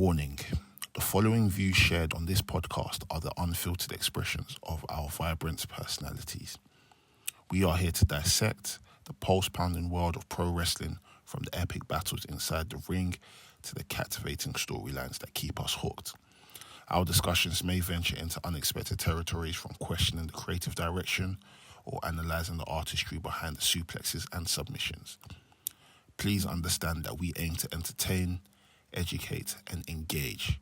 Warning. The following views shared on this podcast are the unfiltered expressions of our vibrant personalities. We are here to dissect the pulse-pounding world of pro wrestling, from the epic battles inside the ring to the captivating storylines that keep us hooked. Our discussions may venture into unexpected territories, from questioning the creative direction or analysing the artistry behind the suplexes and submissions. Please understand that we aim to entertain, educate and engage.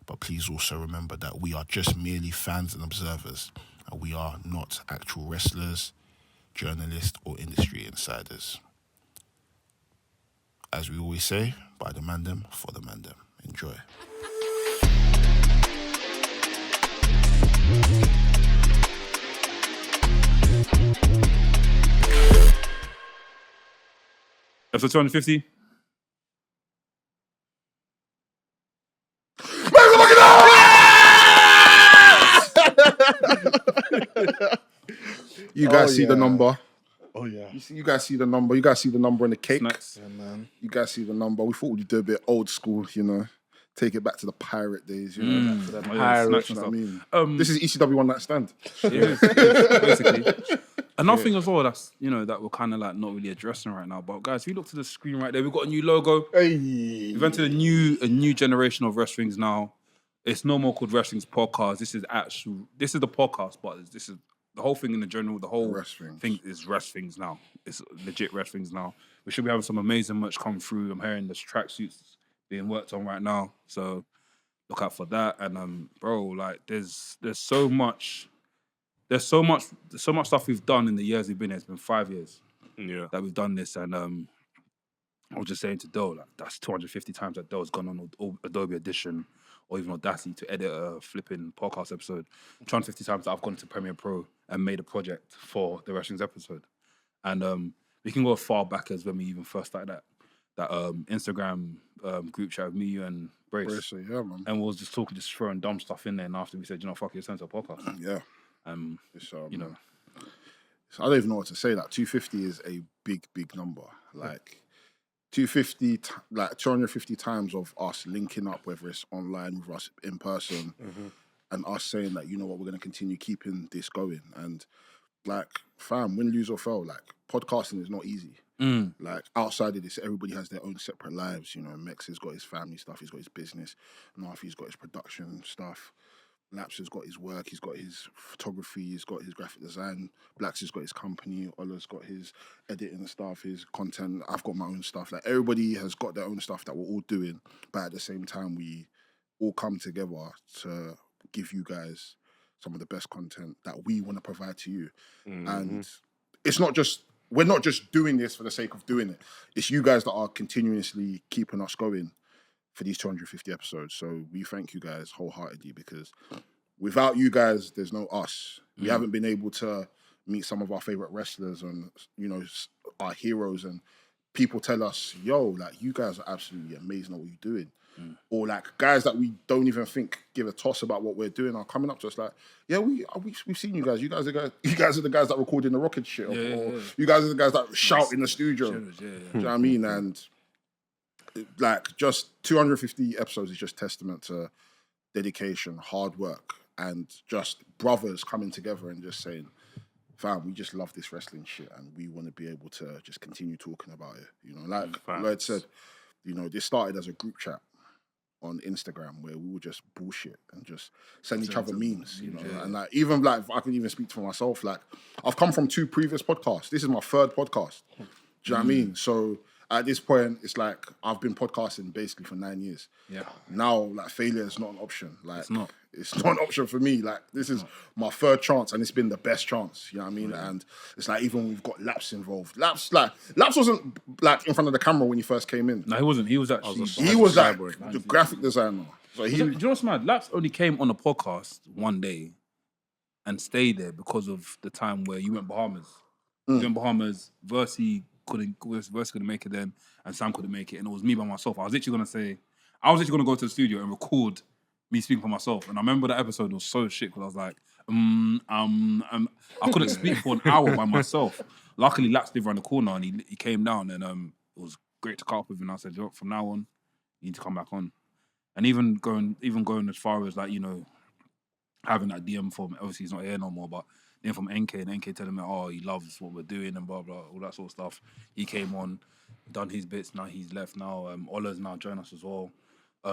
But please also remember that we are just merely fans and observers, and we are not actual wrestlers, journalists or industry insiders. As we always say, by the Mandem, for the Mandem. Enjoy. Episode 250. You guys see the number. Oh yeah. You guys see the number. You guys see the number in the cake. Snacks. Yeah, man. You guys see the number. We thought we'd do a bit old school, take it back to the pirate days, back to the Pirates you know and what I stuff. mean? This is ECW One Night Stand. It is, basically. Another thing as well that's, that we're kind of like not really addressing right now. But guys, if you look to the screen right there, we've got a new logo. Hey. We've entered a new generation of Wrestlings now. It's no more called Wrestlings Podcast. This is the podcast, but this is the whole thing in the general. The whole Wrestlings. thing is Wrestlings now. It's legit Wrestlings now. We should be having some amazing merch come through. I'm hearing there's tracksuits being worked on right now, so look out for that. And bro, like there's so much stuff we've done in the years we've been here. It's been 5 years that we've done this, and I was just saying to Doe, like that's 250 times that Doe's gone on Adobe Audition or even Audacity to edit a flipping podcast episode. 250 times that I've gone to Premiere Pro and made a project for the Wrestling's episode. And we can go as far back as when we even first started that Instagram group chat with me, you and Brace. Yeah, man. And we was just talking, just throwing dumb stuff in there. And after we said, fuck it, it's time to a podcast. Yeah. It's, I don't even know what to say. Like 250 is a big, big number. Like 250 times of us linking up, whether it's online with us in person, and us saying that, we're going to continue keeping this going. And like, fam, win, lose or fail, like podcasting is not easy. Like outside of this, everybody has their own separate lives. Mex has got his family stuff, he's got his business, Nafi's got his production stuff. Laps has got his work, he's got his photography, he's got his graphic design. Blacks has got his company, Ola's got his editing stuff, his content. I've got my own stuff. Like everybody has got their own stuff that we're all doing, but at the same time, we all come together to give you guys some of the best content that we want to provide to you. And it's not just, we're not just doing this for the sake of doing it. It's you guys that are continuously keeping us going for these 250 episodes. So we thank you guys wholeheartedly, because without you guys, there's no us. We haven't been able to meet some of our favorite wrestlers and, our heroes, and people tell us, like, you guys are absolutely amazing at what you're doing. Or like guys that we don't even think give a toss about what we're doing are coming up to us like, we've seen you guys. You guys are the guys that record in the rocket shit. You guys are the guys that shout in the studio. Do you know what I mean? And like just 250 episodes is just testament to dedication, hard work, and just brothers coming together and just saying, fam, we just love this wrestling shit and we want to be able to just continue talking about it. Like Lloyd said, this started as a group chat on Instagram where we would just bullshit and just send each other memes, and like even like if I can even speak for myself, like I've come from 2 previous podcasts. This is my 3rd podcast. Do you know what I mean? So at this point, it's like I've been podcasting basically for 9 years. Yeah. Now, like failure is not an option. Like it's not an option for me. Like this is my 3rd chance, and it's been the best chance. You know what I mean? Yeah. And it's like even when we've got Laps involved. Laps wasn't like in front of the camera when he first came in. No, he wasn't. He was actually like the graphic designer. So do you know what's mad? Laps only came on the podcast one day and stayed there because of the time where you went Bahamas. You went Bahamas. Versi couldn't make it then, and Sam couldn't make it, and it was me by myself. I was literally gonna go to the studio and record me speaking for myself. And I remember that episode was so shit because I was like, I couldn't speak for an hour by myself. Luckily, Laps lived around the corner and he came down, and it was great to catch up with him. And I said, from now on, you need to come back on. And even going as far as like, you know, having that DM from, obviously he's not here no more, but then from NK, and NK telling me, oh, he loves what we're doing and blah blah, all that sort of stuff. He came on, done his bits. Now he's left. Now Ola's now joined us as well.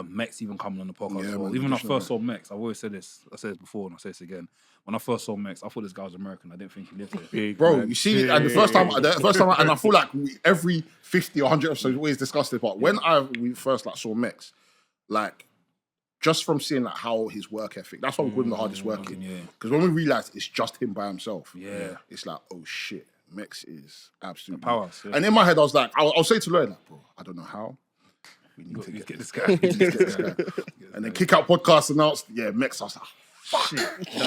Mex even coming on the podcast as well. man, Even when I first saw Mex, I've always said this. I said this before and I'll say this again. When I first saw Mex, I thought this guy was American. I didn't think he lived here. Big Bro, man. you see, and the first time, and I feel like every 50 or 100 episodes we always discuss this, but when we first like saw Mex, like, just from seeing like how his work ethic, that's why we call him the hardest working. Because when we realised it's just him by himself, it's like, oh shit, Mex is absolutely powerhouse. Yeah. And in my head, I was like, I'll say to Lloyd, like, bro, I don't know how. We need to get this guy. And then Kick Out Podcast announced, Mex. I was like, fuck.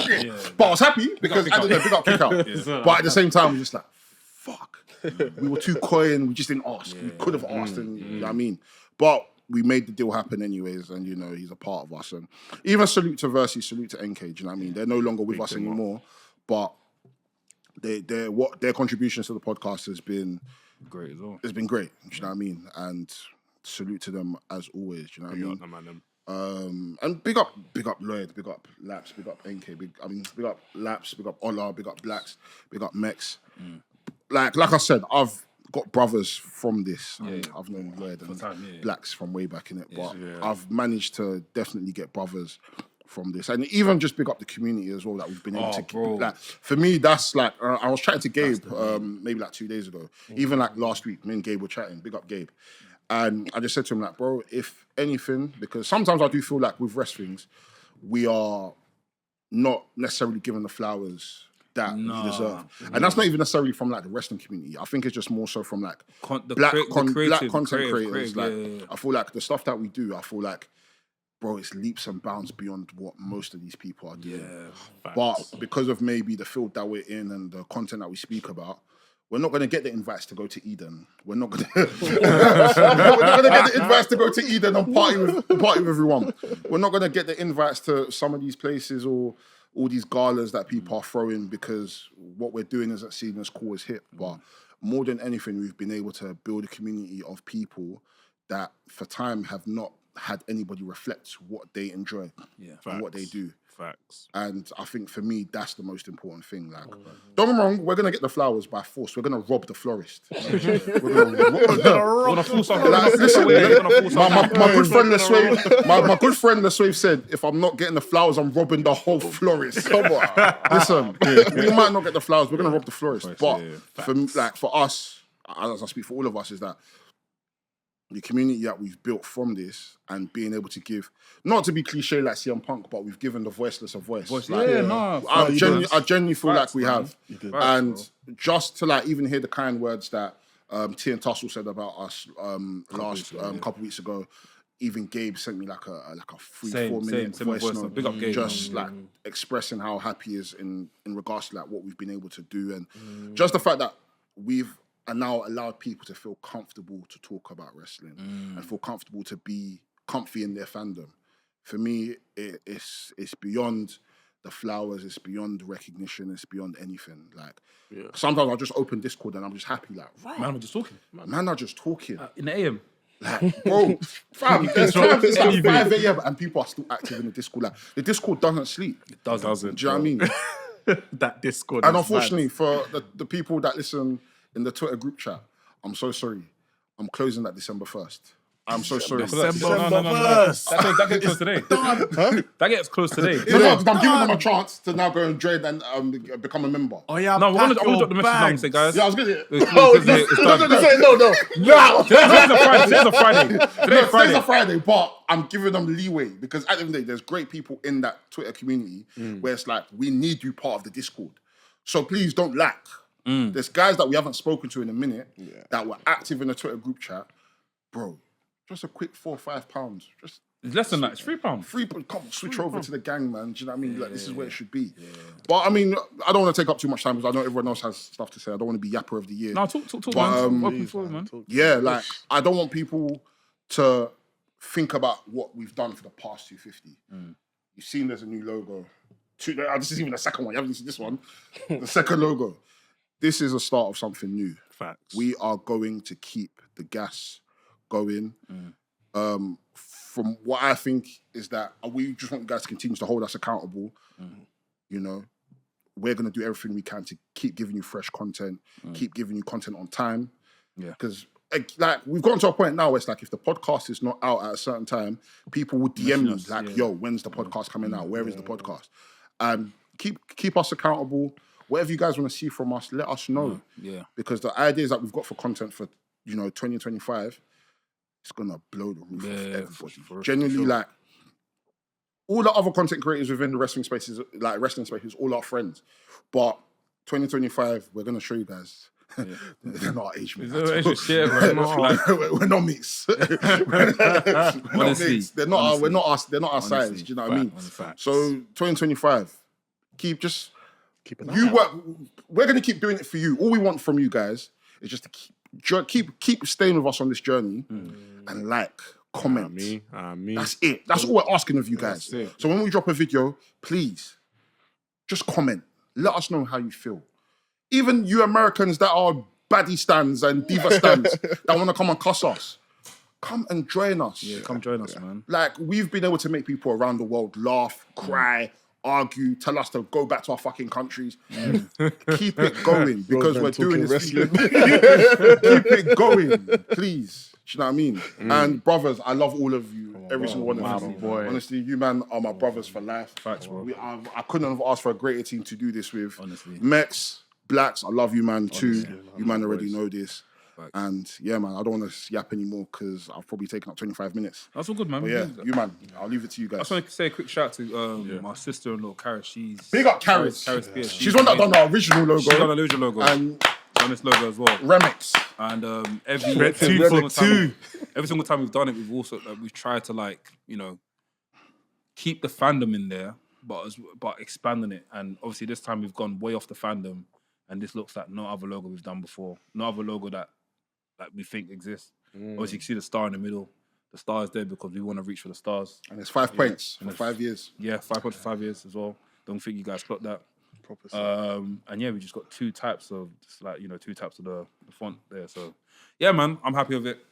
Shit. But I was happy because I didn't know, big up Kick Out. But at the same time, we were just like, fuck. We were too coy and we just didn't ask. We could have asked, and you know what I mean? But we made the deal happen anyways, and you know, he's a part of us. And even salute to Versi, salute to NK, do you know what I mean? They're no longer with us anymore, but their contributions to the podcast has been great as well. It's been great, do you know what I mean? And salute to them as always, do you know what I mean? And big up Lloyd, big up Laps, big up NK, big up Laps, big up Ola, big up Blacks, big up Mex. Like I said, I've got brothers from this. I've known Lloyd and Blacks from way back in it, but I've managed to definitely get brothers from this, and even just big up the community as well that we've been able to keep. Like, for me, that's like I was chatting to Gabe maybe like 2 days ago, even like last week. Me and Gabe were chatting. Big up Gabe, and I just said to him like, bro, if anything, because sometimes I do feel like with WRESTHINGS, we are not necessarily given the flowers that we deserve. And that's not even necessarily from like the wrestling community. I think it's just more so from like black content creators. I feel like the stuff that we do, I feel like, bro, it's leaps and bounds beyond what most of these people are doing. But because of maybe the field that we're in and the content that we speak about, we're not going to get the invites to go to Eden. We're not going to get the invites to go to Eden and party with everyone. We're not going to get the invites to some of these places or all these galas that people are throwing because what we're doing isn't seen as cool as hip. But more than anything, we've been able to build a community of people that for time have not had anybody reflect what they enjoy and what they do. Facts. And I think for me, that's the most important thing. Like, don't get me wrong, we're going to get the flowers by force. We're going to rob the florist. We're going to force something. Listen, my good friend LeSwave, my good friend LeSwave said, if I'm not getting the flowers, I'm robbing the whole florist. Come on. Listen, we might not get the flowers, we're going to rob the florist. But for us, as I speak for all of us, is that the community that we've built from this and being able to give, not to be cliche like CM Punk, but we've given the voiceless a voice. I genuinely feel like we have. And just to like even hear the kind words that T and Tussle said about us last couple weeks ago, even Gabe sent me like a 3-4 minute voice note, Big up Gabe, just like expressing how happy he is in regards to like what we've been able to do, and just the fact that we've now allowed people to feel comfortable to talk about wrestling and feel comfortable to be comfy in their fandom. For me, it's beyond the flowers, it's beyond the recognition, it's beyond anything. Like, sometimes I'll just open Discord and I'm just happy, like, right. Man, we're just talking. Man are just talking. In the AM. Like, bro, fam, there's times it's like 5 a.m. and people are still active in the Discord. Like, the Discord doesn't sleep. It doesn't. Do you know what I mean? That Discord. And unfortunately, for the people that listen in the Twitter group chat, I'm so sorry. I'm closing that December 1st. I'm so sorry. December 1st. That gets close today. That gets close today. No, because I'm giving them a chance to now go and trade and become a member. Oh yeah, no, I'm gonna drop the message down and say, guys. Yeah, I was gonna say, Today's a Friday. Today's a Friday, but I'm giving them leeway because at the end of the day, there's great people in that Twitter community where it's like, we need you part of the Discord. So please don't lack. There's guys that we haven't spoken to in a minute that were active in the Twitter group chat. Bro, just a quick £4 or £5. Just it's less than that. It's £3. Come switch over to the gang, man. Do you know what I mean? Like, this is where it should be. But I mean, I don't want to take up too much time because I know everyone else has stuff to say. I don't want to be yapper of the year. No, talk, man. Yeah, like, I don't want people to think about what we've done for the past 250. You've seen there's a new logo. This is even the second one. You haven't seen this one. The second logo. This is a start of something new. Facts. We are going to keep the gas going. From what I think is that we just want you guys to continue to hold us accountable. You know, we're going to do everything we can to keep giving you fresh content, keep giving you content on time. Yeah. Because like we've gotten to a point now where it's like if the podcast is not out at a certain time, people will DM me like, yo, when's the podcast coming out? Where is the podcast? Keep us accountable. Whatever you guys want to see from us, let us know. Yeah. Because the ideas that we've got for content for, 2025, it's going to blow the roof off everybody. Genuinely, like, all the other content creators within the wrestling spaces, like wrestling spaces, all our friends. But 2025, we're going to show you guys. They're not our age mates. We're not mates. Honestly, they're not our size. Do you know what I mean? So 2025, keep an eye out. We're going to keep doing it for you. All we want from you guys is just to keep staying with us on this journey and comment. That's it. That's all we're asking of you guys. So when we drop a video, please just comment. Let us know how you feel. Even you Americans that are baddie stands and diva stands that want to come and cuss us, come and join us. Yeah, come join us, man. Like, we've been able to make people around the world laugh, cry, argue, tell us to go back to our fucking countries. Keep it going because we're doing this. Keep it going, please. Do you know what I mean? And brothers, I love all of you. Every single one of you. Honestly, you man are my brothers for life. Facts, bro. I couldn't have asked for a greater team to do this with. Honestly. Mex, Blacks, I love you, man, too. Honestly, you man already know this. Facts. And yeah, man, I don't want to yap anymore because I've probably taken up 25 minutes. That's all good, man. But yeah, you man, I'll leave it to you guys. I just want to say a quick shout to my sister-in-law, Karis. She's big up Karis. Karis Pierce. She's one that done the original logo. She's done the original logo. And done this logo as well. Remix. And every single time we've done it, we've tried to keep the fandom in there, but expanding it. And obviously this time we've gone way off the fandom, and this looks like no other logo we've done before. No other logo that we think exists. Obviously you can see the star in the middle. The star is there because we want to reach for the stars. And it's 5 points for 5 years. Yeah, 5 points for 5 years as well. Don't think you guys clocked that. And yeah, we just got two types of the font there. So yeah, man, I'm happy with it.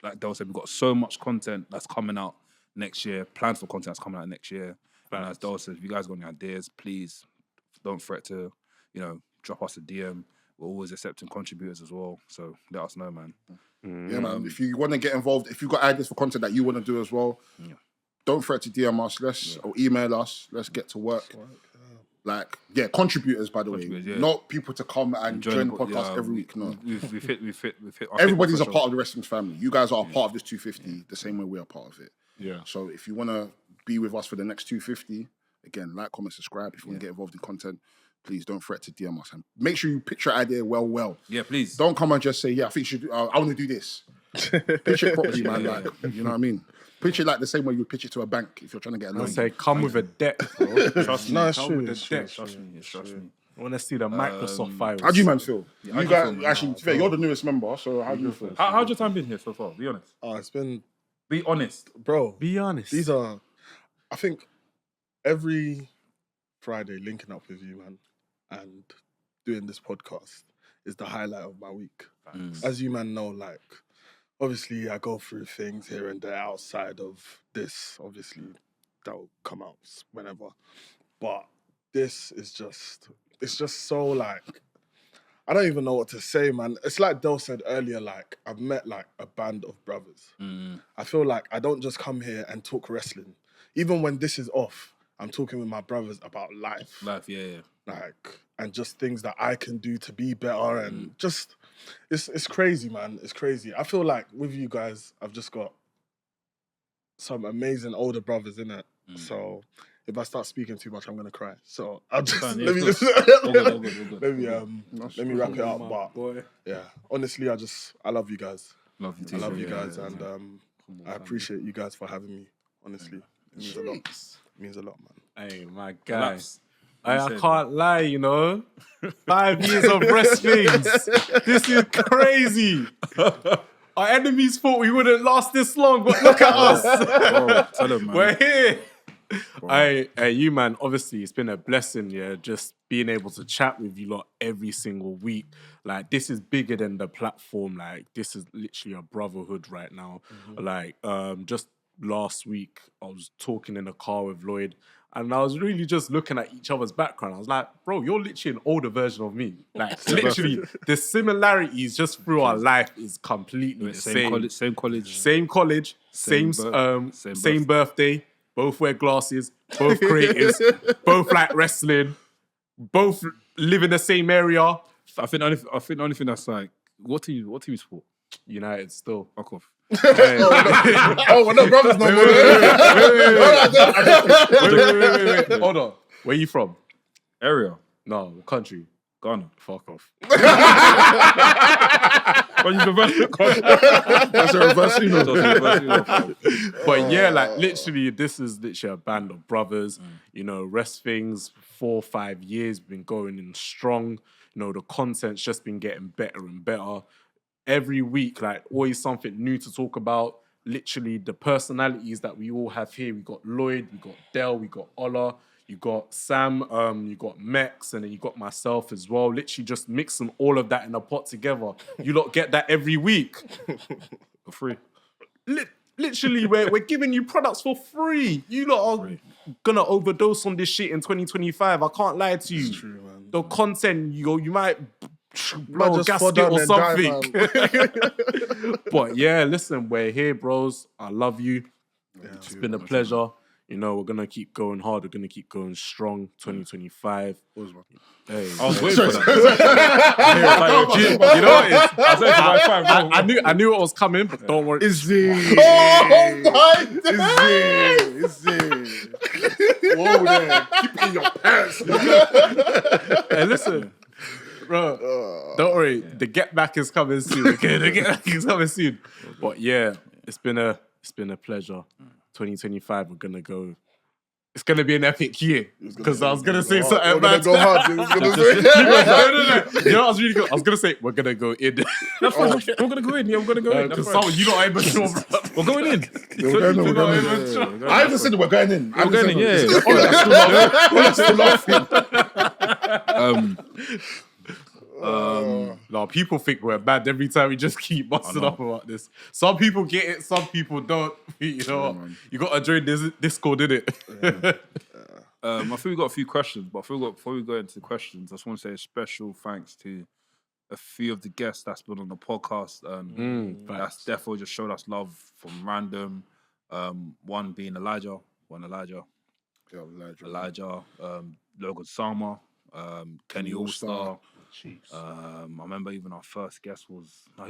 Like Del said, we've got so much content that's coming out next year. Plans for content that's coming out next year. And as Del said, if you guys got any ideas, please don't fret to, drop us a DM. We're always accepting contributors as well. So let us know, man. Yeah, man. If you want to get involved, if you've got ideas for content that you want to do as well, don't fret to DM us. Or email us. Let's get to work. Contributors, by the way. Not people to come and join the podcast every week. No. We've hit Everybody's a part of the Wrestling's family. You guys are a part of this 250 the same way we are part of it. Yeah. So if you want to be with us for the next 250, again, like, comment, subscribe. If you want to get involved in content, please don't fret to DM us. And make sure you pitch your idea well. Yeah, please. Don't come and just say, I think you should, I want to do this. Pitch it properly, man. You know what I mean? Pitch it like the same way you would pitch it to a bank if you're trying to get a loan. I say, come with a deck, bro. Trust me. No, it's Come true. with a It's deck. true. Trust me. I want to see the Microsoft files. How do you man feel? Yeah, You how do you guys, feel, man? actually, to be fair, you're the newest member, so how do you feel? How's your time been here so far? Be honest. Oh, it's been, Be honest. bro. Be honest. These are, I think, every Friday linking up with you, man, and doing this podcast is the highlight of my week. As you man know, like, obviously I go through things here and there outside of this. Obviously, that will come out whenever. But this is just, it's just so like, I don't even know what to say, man. It's like Del said earlier, like, I've met like a band of brothers. I feel like I don't just come here and talk wrestling. Even when this is off, I'm talking with my brothers about life. Yeah. Like, and just things that I can do to be better, and just, it's crazy, man. It's crazy. I feel like with you guys, I've just got some amazing older brothers in it. So if I start speaking too much, I'm gonna cry. So I'll just let me wrap it up. But yeah, honestly, I love you guys. Love you too. I love you guys, and I appreciate you guys for having me. Honestly, it means a lot. It means a lot, man. Hey, my guy. I can't lie, 5 years of wrestlings. This is crazy. Our enemies thought we wouldn't last this long, but look at us. Bro, tell them, man. We're here. Hey, you man, obviously it's been a blessing, yeah, just being able to chat with you lot every single week. Like, this is bigger than the platform. Like, this is literally a brotherhood right now. Like, just last week, I was talking in a car with Lloyd, and I was really just looking at each other's background. I was like, bro, you're literally an older version of me. Like, literally, the similarities just through our life is completely the same. Same college, same birthday. Both wear glasses, both creatives, both like wrestling, both live in the same area. I think the only thing that's like, what team you support? United still. Fuck off. Oh, we're not brothers no more. Wait. Hold on. Where you from? Area. No, what country? Ghana. Fuck off. That's a reverse But yeah, like literally, this is literally a band of brothers. You know, WRESTHINGS 4 or 5 years been going in strong. You know, the content's just been getting better and better. Every week, like always something new to talk about. Literally, the personalities that we all have here. We got Lloyd, we got Del, we got Ola, you got Sam, you got Mex, and then you got myself as well. Literally just mixing all of that in a pot together. You lot get that every week. For free. Literally, we're giving you products for free. You lot are gonna overdose on this shit in 2025. I can't lie to you. True, man. The content, you might blow a just fall gasket down or and die, something. But yeah, listen, we're here, bros. I love you. It's been a pleasure. You know, we're going to keep going hard. We're going to keep going strong. 2025. Hey, I was waiting for that. You know what it is? I knew it was coming, but don't worry. Is it? Oh my God! Is it? Whoa there. Keep it in your pants. Hey, listen. Bro, don't worry. The get back is coming soon. Okay, the get back is coming soon. But yeah, it's been a pleasure. 2025, we're gonna go. It's gonna be an epic year because I was gonna say something. We're gonna go hard. Dude. No. You know, I was really good. I was gonna say we're gonna go in. We're gonna go in. Yeah, we're gonna go in. Because you don't even sure, bro. We're going in. We're going in. I even said we're going in. We're going in. Yeah. That's still laughing. No, people think we're bad every time we just keep busting up about this. Some people get it, some people don't. You know, you got to join this Discord, innit? I think we got a few questions, but before we go into the questions, I just want to say a special thanks to a few of the guests that's been on the podcast. That's definitely just showed us love from Mandem. One being Elijah. Logan Sama, Kenny All-Star. I remember even our first guest he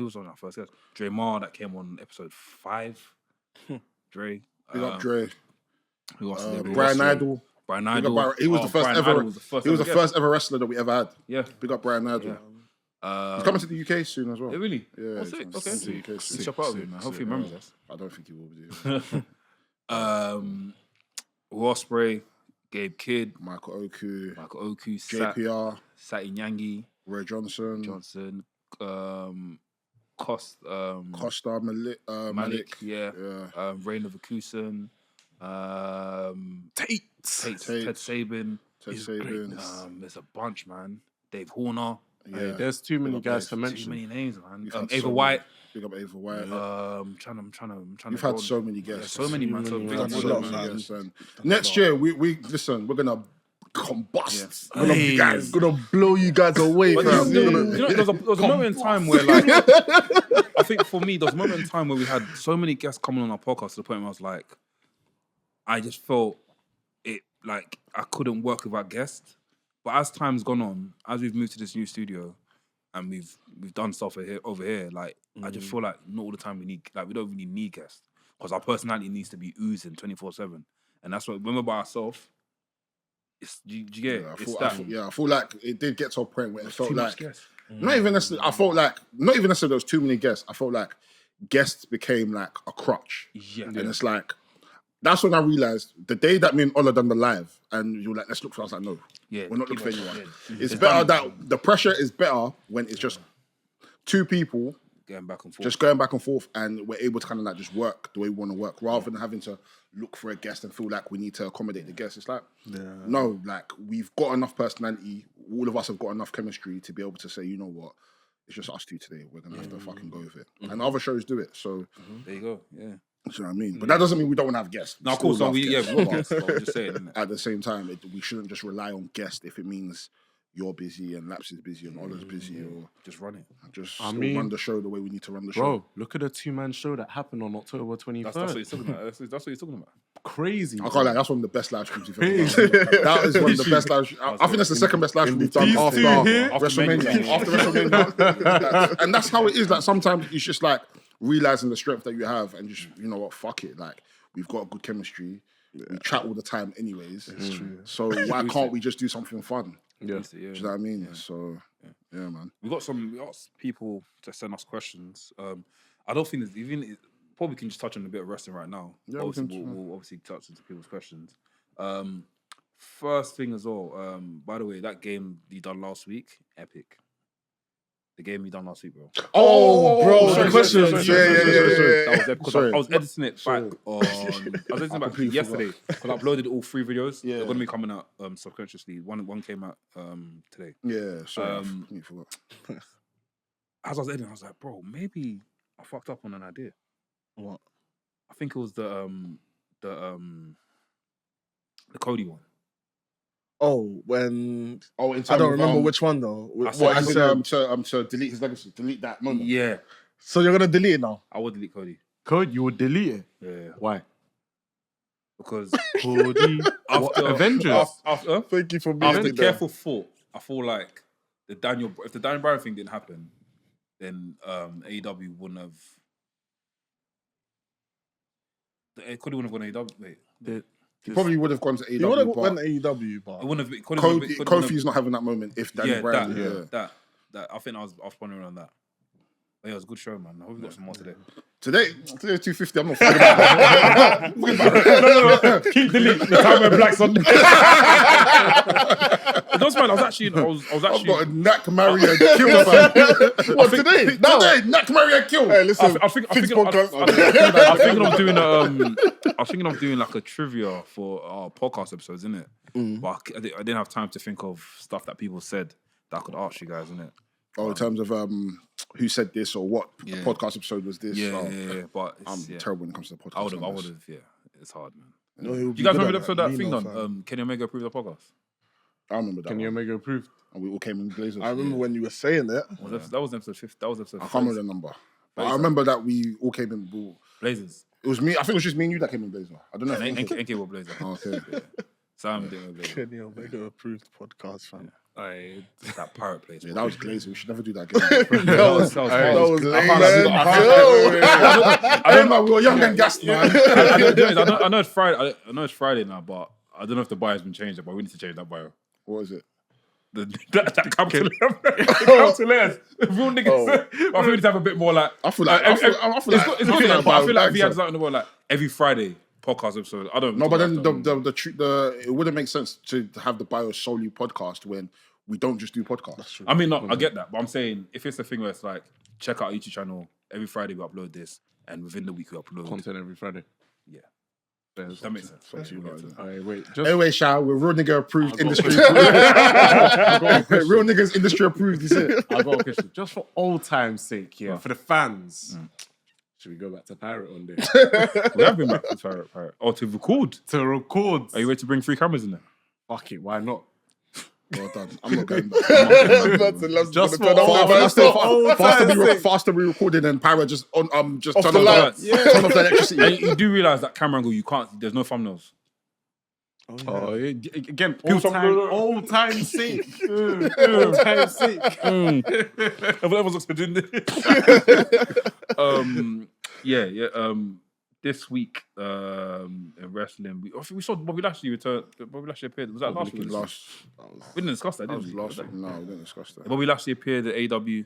was on our first guest. Dre Mar, that came on episode 5. Dre. Big up Dre. Who else? Brian Idol. He was the first ever. He was the first ever wrestler that we ever had. Yeah. Big up Brian Idol. He's coming to the UK soon as well. Really? Yeah. Sick. Okay. Let's shop out with him, man. Hopefully he remembers us. I don't think he will be. Osprey, Gabe Kidd, Michael Oku, JPR, Sati Nyangi, Ray Johnson, Costa Malik, Rain of Akusen, Ted Sabin. There's a bunch, man. Dave Horner. Yeah. Hey, there's too many guys to mention. Too many names, man. Ava White. Big up Ava White. I'm trying. You've had so many guests. Yeah, so many, man. Big up so many guests. And next year, we listen. We're gonna combust. Yeah. Gonna blow you guys away. There was a moment in time where, like, I think for me, there was a moment in time where we had so many guests coming on our podcast to the point where I was like, I just felt it like I couldn't work without guests. But as time's gone on, as we've moved to this new studio, and we've done stuff over here, like I just feel like not all the time we don't really need guests because our personality needs to be oozing 24/7, and that's what when we're by ourselves. Do you get it? I feel like it did get to a point where it felt like not even necessarily. I felt like not even necessarily there was too many guests. I felt like guests became like a crutch, and it's like. That's when I realised the day that me and Ola done the live and you were like, let's look for us. I was like, no, we're not looking for anyone. It's better that the pressure is better when it's just two people Getting back and forth. Just going back and forth, and we're able to kind of like just work the way we want to work, rather than having to look for a guest and feel like we need to accommodate the guest. It's like, no, like we've got enough personality. All of us have got enough chemistry to be able to say, you know what, it's just us two today. We're gonna have to fucking go with it. And other shows do it. So there you go. Yeah. Do you know what I mean? But that doesn't mean we don't want to have guests. No, of course, we want guests. But I'm just saying. Isn't it? At the same time, we shouldn't just rely on guests if it means you're busy and Laps is busy and Ola's busy, or just run it. Just run the show the way we need to run the show. Bro, look at the 2-man show that happened on October 23rd. That's what you're talking about. That's what you're talking about. Crazy. I can't lie, that's one of the best live streams you've ever done. That is one of the best live streams. I think that's the second best live stream we've done after WrestleMania. After WrestleMania. And that's how it is. Like sometimes it's just like realizing the strength that you have and just, you know what, fuck it. Like we've got good chemistry. We chat all the time anyways. It's true. So why can't we just do something fun? Yeah. Do you know what I mean? So, yeah, man. We got people to send us questions. I don't think there's even... Probably can just touch on a bit of wrestling right now. Yeah, we'll obviously touch into people's questions. First thing as well, by the way, that game you done last week, epic. The game you done last week, bro. Oh, bro, the questions. Yeah. That was epic. 'Cause I was editing it back yesterday. Because I uploaded all 3 videos. Yeah. They're going to be coming out subconsciously. One came out today. Yeah, sorry. I forgot. As I was editing, I was like, bro, maybe I fucked up on an idea. What? I think it was the Cody one. Oh, when I don't remember which one though. What you said to delete his legacy, delete that moment. Yeah, So you're gonna delete it now? I would delete Cody. Code, you would delete it. Yeah, Why? because Cody. Avengers. after Thank you for being after there. careful thought, I feel like if the Daniel Bryan thing didn't happen, then AEW wouldn't have. Cody wouldn't have gone AEW. Wait, He probably would have gone to AEW. He would have but went AEW, but it wouldn't have. Cody Kofi's not having that moment if Danny Bryan. that. I think I was pondering on that. But yeah, it was a good show, man. I hope we got some more today. Today's 250. I'm not fucking about it. No. Keep delete the time when Black's on. It does, man. I was actually. I've got a knack, marry, and kill. What today? No, today, knack, marry, and kill. hey, listen. I think I'm doing like a trivia for our podcast episodes, innit? But I didn't have time to think of stuff that people said that I could ask you guys, innit? Oh, in terms of who said this or what podcast episode was this? Yeah. But I'm terrible when it comes to the podcast. I would have. Yeah, it's hard, man. No, Do you guys remember the episode that thing done? Kenny Omega approved the podcast. I remember that. Can you one. make it approved? And we all came in blazers. I remember when you were saying it. That was episode 50. That was episode. I can't remember the number. But I remember that we all came in Blazers. It was me. I think it was just me and you that came in blazer. I don't know. NK were Blazer. Okay. Sam didn't Blazer. Kenny Omega approved podcast, fam. That pirate place. Yeah, that was glazy. We should never do that again. That was lame, man. We were young and gassed, man. I know it's Friday. I know it's Friday now, but I don't know if the bio's been changed, but we need to change that bio. What is it? That capital letters. Real niggas. I think we need to have a bit more like. I feel like it's good, but I feel like if he had something in the world like every Friday podcast episode. I don't know. No, but then the it wouldn't make sense to have the bio solely podcast when we don't just do podcasts. I mean, no, I get that, but I'm saying if it's a thing where it's like check out our YouTube channel every Friday we upload this, and within the week we upload Content every Friday. Yeah. That makes sense. Alright, wait. Anyway, Shah, we're real nigga approved industry. Real niggas industry approved. Is it? I got a question. Just for old time's sake, for the fans. Should we go back to Pirate one day? We have been back to Pirate. Oh, to record. To record. Are you ready to bring 3 cameras in there? Fuck it, why not? Well done. I'm not going back. Just for faster we recorded and Pirate just on just turn the off lights. turn off the electricity. And you do realise that camera angle, you can't. There's no thumbnails. Oh, yeah. Again, old time sake. Old time sake. Everyone's also doing this. This week in wrestling, we saw Bobby Lashley return. Bobby Lashley appeared. Was that last week? We didn't discuss that, did we? Last week. No, we didn't discuss that. Bobby Lashley appeared at AW.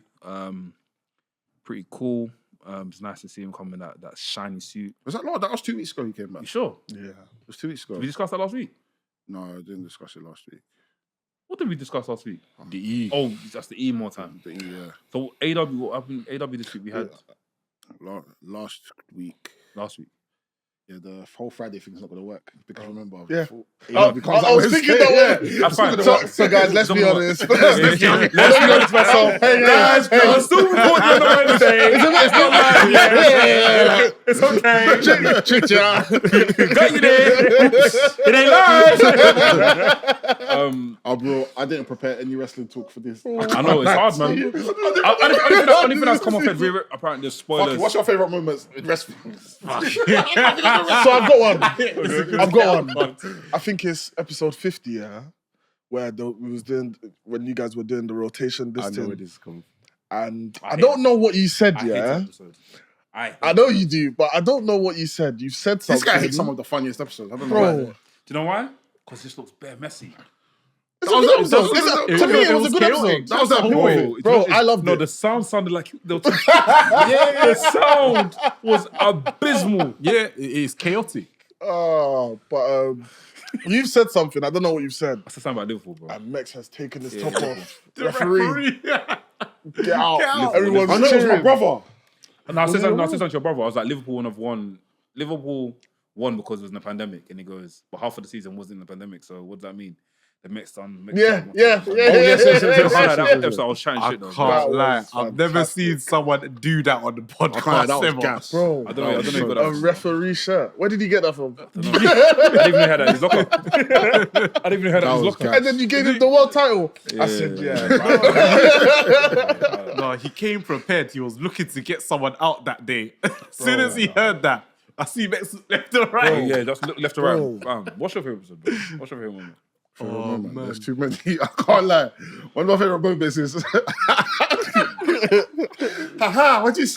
Pretty cool. It's nice to see him come in that shiny suit. That was 2 weeks ago he came back. You sure? Yeah. It was 2 weeks ago. Did we discuss that last week? No, I didn't discuss it last week. What did we discuss last week? The E. Oh, that's the E more time. The E, yeah. So AW, what happened? AW this week we had Last week. last week. Yeah, the whole Friday thing's not going to work because remember, Yeah. I I was thinking that way. That's fine. So guys, let's be honest. Let's be honest myself. Hey, guys, I'm still recording on the Wednesday. It's not live. Yeah. It's okay. Got you there. Oops. It ain't live. Oh, bro, I didn't prepare any wrestling talk for this. I know it's hard, man. Only thing that's come off is apparently there's spoilers. What's your favourite moments in wrestling? So I've got one. I think it's episode 50, yeah, where we was doing when you guys were doing the rotation. I know where this is coming. And I don't know what you said, yeah. I know you do, but I don't know what you said. You said something. This guy hates some of the funniest episodes. I don't know Bro. why. Do you know why? Because this looks bare messy. It's a good episode. To me, it was a good episode. That was the whole point. Bro, I loved No, it. the sound sounded like the sound was abysmal. Yeah, it is chaotic. Oh, but you've said something. I don't know what you've said. That's the sound about Liverpool, bro. And Mex has taken his top off. The referee. Get out. Get out. Everyone's I know it was my cheering. brother. And I said something to your brother. I was like, Liverpool wouldn't have won. Liverpool won because it was in the pandemic. And he goes, but half of the season wasn't in the pandemic. So what does that mean? The mixed on. Yeah. Yes. That episode, I was chatting I shit though. can't lie. was I've never seen someone do that on the podcast. That was ever. gas. Bro, I don't know. If you got a that. referee shirt. Where did he get that from? I didn't even know he had that in his locker. I didn't even know he had that in his was locker. gas. And then you gave him the world title. I said, No, he came prepared. He was looking to get someone out that day. As soon as he heard that, I see Mex left and right. Yeah, just look left to right. Bam. What's your favorite episode, bro? What's your favorite moment? Man. There's too many. I can't lie. One of my favorite moments is. Haha, what do you say?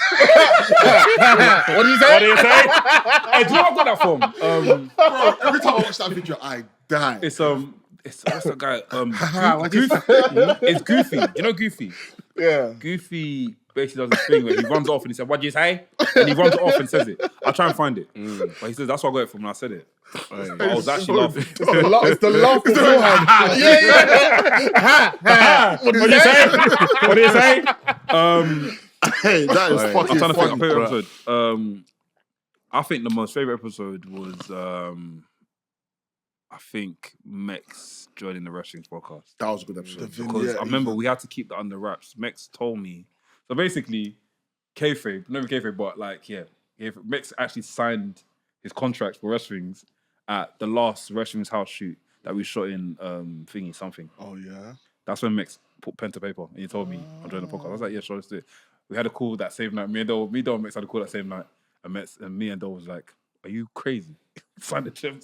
What do you say? Hey, do you know where I got that from? Bro, every time I watch that video, I die. It's what's that guy? What do you Goofy. It's Goofy. Do you know Goofy? yeah. Goofy basically does this thing where he runs off and he said, "What do you say?" And he runs off and says it. I'll try and find it. But he says that's what I got it from when I said it. But I was actually laughing. It's the laugh beforehand. What do you say? What do you say? Hey, that is I'm fucking trying to think funny. of my favorite episode. I think the most favorite episode was I think Mex joining the Wrestling's podcast. That was a good episode. Because I remember we had to keep that under wraps. Mex told me. So basically, kayfabe, not even kayfabe, but like, yeah, Mex actually signed his contract for Wrestling's at the last Wrestling's house shoot that we shot in thingy something. Oh, yeah. That's when Mex put pen to paper and he told me I'm joining the podcast. I was like, yeah, sure, let's do it. We had a call that same night. Me and Mex had a call that same night. And me and Dole was like, are you crazy? Sign the thing.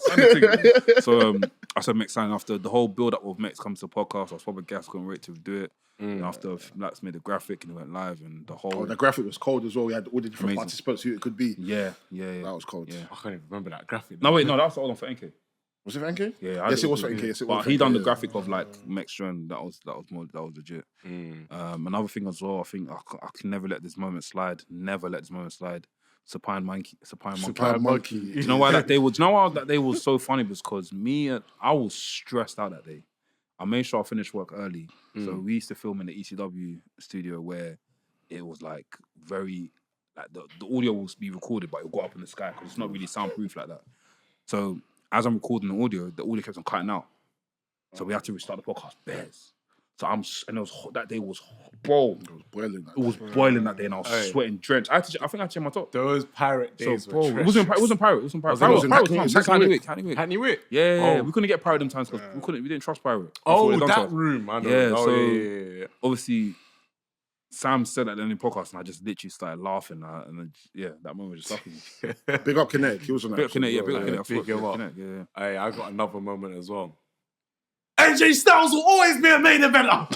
So I said Mex sign after the whole build up of Mex comes to the podcast. I was probably gas, couldn't wait to do it. And after Blacks made the graphic and it went live and the whole. Oh, the graphic was cold as well. We had all the different Amazing. participants who it could be. Yeah. That was cold. Yeah. I can't even remember that graphic. No, wait, no, that was all on for NK. Was it for NK? Yeah, Yes, it was for NK. Yes, it was But for he NK, done the yeah. graphic of like Mex and that was legit. Another thing as well, I think I can never let this moment slide. Never let this moment slide. Supine Monkey. Monkey. Do you know why that day was? Do you know why that day was so funny? Because I was stressed out that day. I made sure I finished work early. So we used to film in the ECW studio where it was like very like the audio will be recorded, but it'll go up in the sky because it's not really soundproof like that. So as I'm recording the audio kept on cutting out. So we had to restart the podcast. Bears. So that day was bro. It was boiling. It was boiling that day, and I was sweating, drenched. I think I changed my top. Those pirate days So, bro, were it wasn't pirate. It wasn't pirate. It was in Hackney Wick. Hackney Wick. Wick. Yeah, we couldn't get pirate them times because we didn't trust pirate. Oh, That's what they done to that us. room. I know. Yeah, Oh, so- yeah. Obviously, Sam said that in the podcast, and I just literally started laughing. And then, that moment just stuck with me. Big up Kinetic. He was on that. Big up Kinetic, yeah, big up episode. Kinetic. I Big him forgot up. Kinetic, yeah. Hey, I got another moment as well. AJ Styles will always be a main eventer.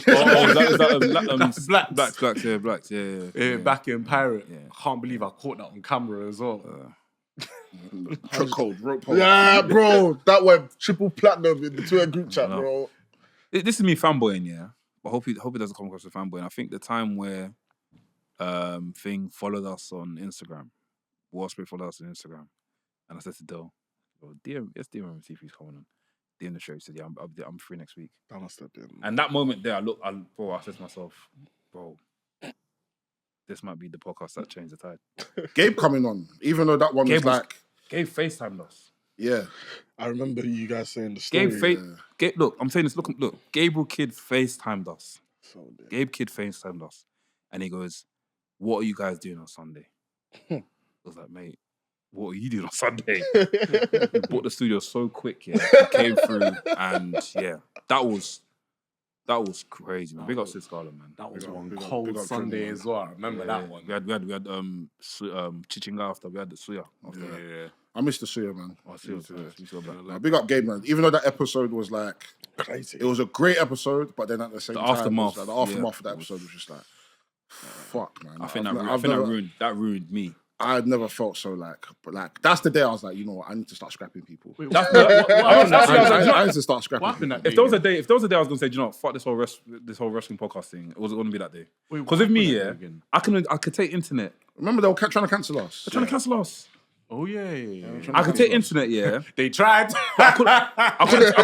That's blacks, yeah. Yeah, back in Pirate. Yeah. I can't believe I caught that on camera as well. Chokehold, rope hold. Yeah, bro. That went triple platinum in the Twitter group chat, I know. bro. This is me fanboying, yeah. But hope it doesn't come across as fanboying. I think the time where Thing followed us on Instagram, Warspray followed us on Instagram, and I said to Dell, DM him and see if he's coming on. the industry. He said, yeah, I'm free next week. That must have been. And that moment there, I said to myself, bro, this might be the podcast that changed the tide. Gabe coming on, even though that one was like... Gabe FaceTimed us. Yeah. I remember you guys saying the story. Gabe, look, I'm saying this, look, Gabriel Kid FaceTimed us. Gabe Kid FaceTimed us. And he goes, what are you guys doing on Sunday? I was like, mate, what are you doing on Sunday? We bought the studio so quick, yeah. He came through, and yeah, that was crazy, man. Big up Sid Scarlett, man. That was one cold Sunday as well. I remember that one. We had Chichinga after. We had the Suya after. Yeah. I missed the Suya, man. Oh, Suya. Big up Gabe, man. Even though that episode was like crazy, it was a great episode, but then at the same time, aftermath, the aftermath of that episode was just like, fuck, man. I think that ruined me. I had never felt so like that's the day I was like, you know what, I need to start scrapping people. I need to start scrapping people. If there was a day I was gonna say, you know, fuck this whole wrestling podcast thing, it wasn't gonna be that day. Because with me, yeah, I could take internet. Remember they were trying to cancel us. They're trying to cancel us. Oh yeah. I could take internet, yeah. They tried. I couldn't take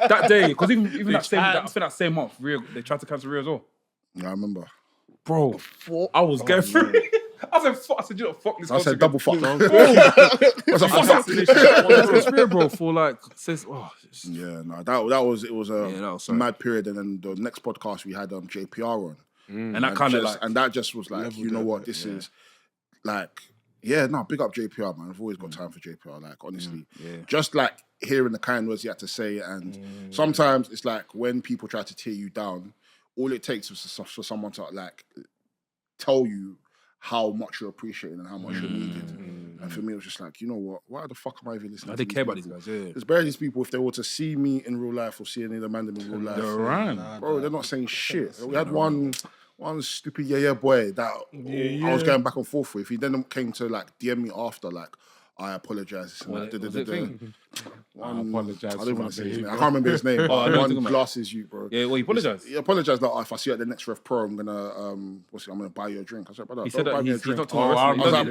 that day, because even that same month, they tried to cancel Rio as well. Yeah, I remember. Bro, I was going through it. I said, you know, fuck this. I said double fuck. What's a fuck? Bro, for like, says, yeah, no, it was a mad period, and then the next podcast we had JPR on, and that kind of like, and that just was like, you know what, this is like, yeah, no, big up JPR, man. I've always got time for JPR, like honestly, just like hearing the kind words he had to say, and sometimes it's like when people try to tear you down, all it takes is for someone to like tell you how much you're appreciated and how much you're needed. And for me, it was just like, you know what? Why the fuck am I even listening? I didn't care about these guys. Yeah. There's barely these people, if they were to see me in real life or see any of the Mandem in real life, they're not saying shit. We had one stupid boy that I was going back and forth with. He then came to like DM me after, like, I apologize. I apologize. I don't want to say his name. I can't remember his name. One glasses you, bro. Yeah, well, he apologized. He apologized. Like, if I see you at the next Ref Pro, I'm gonna buy you a drink. I said, brother, don't buy me a drink. I was like,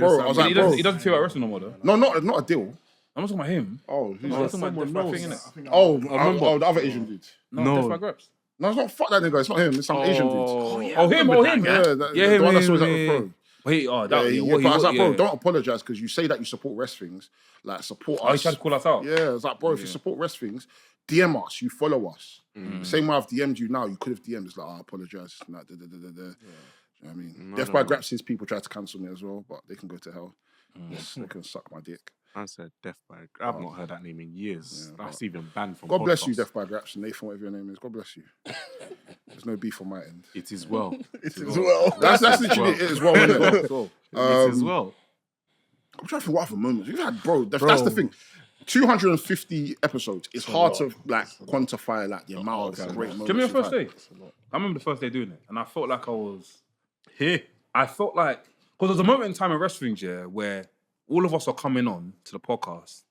bro. He doesn't feel about wrestling no more, though. No, not a deal. I'm not talking about him. Oh, who's I'm talking about thing, innit? The other Asian dude. No, that's my Graps. No, it's not. Fuck that nigga. It's not him. It's some Asian dude. Him. Yeah, the one that was at the Pro. But I was like, bro, don't apologize because you say that you support WRESTHINGS. Like, support us. Oh, he tried to call us out. Yeah, I was like, bro, if you support WRESTHINGS, DM us. You follow us. Same way I've DM'd you now. You could have DM'd. It's like, I apologize. Like, You know what I mean? Death by Graps's people tried to cancel me as well, but they can go to hell. They can suck my dick. I said Death by. I've not heard that name in years. That's even banned from. God bless you, Death by Graps, Nathan, whatever your name is. God bless you. There's no beef on my end. It is well. It is well. That's literally it as well. It is well. I'm trying to think what other moments we've had, bro. That's the thing. 250 episodes. It's hard to like quantify like the amount of great moments. Do you remember your first day? I remember the first day doing it, and I felt like I was here. I felt like because there was a moment in time in WRESTHINGS, where all of us are coming on to the podcast,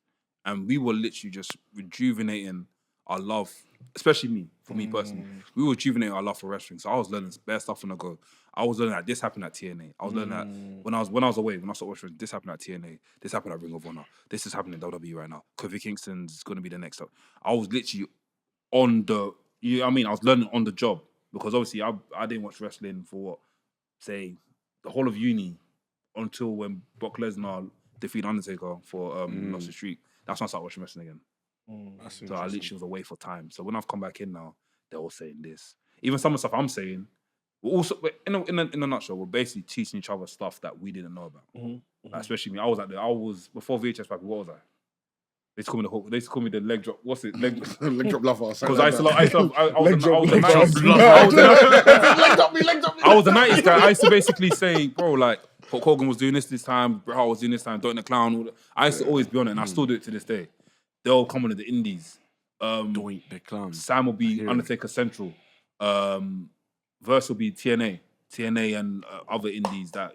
and we were literally just rejuvenating our love, especially me, for me personally. We were rejuvenating our love for wrestling. So I was learning bare stuff on the go. I was learning that this happened at TNA. I was learning that when I was away, when I started watching, this happened at TNA. This happened at Ring of Honor. This is happening in WWE right now. Kofi Kingston's going to be the next up. I was literally on the, you know what I mean? I was learning on the job because obviously I didn't watch wrestling for say the whole of uni until when Brock Lesnar defeated Undertaker for lost the streak. That's when I started watching wrestling again. So I literally was away for time. So when I've come back in now, they're all saying this. Even some of the stuff I'm saying, we're also in a nutshell, we're basically teaching each other stuff that we didn't know about. Like, especially me. I was before VHS back. What was I? They used to call me the Hulk. They used to call me the leg drop. What's it? Leg drop lover. Because I was the 90s guy. I used to basically say, bro, like Hulk Hogan was doing this time, Bret Hart was doing this time, Doink the Clown. All that. I used to always be on it, and I still do it to this day. They'll come on in the indies. Doink the Clown. Sam will be Undertaker Central. Verse will be TNA and other indies that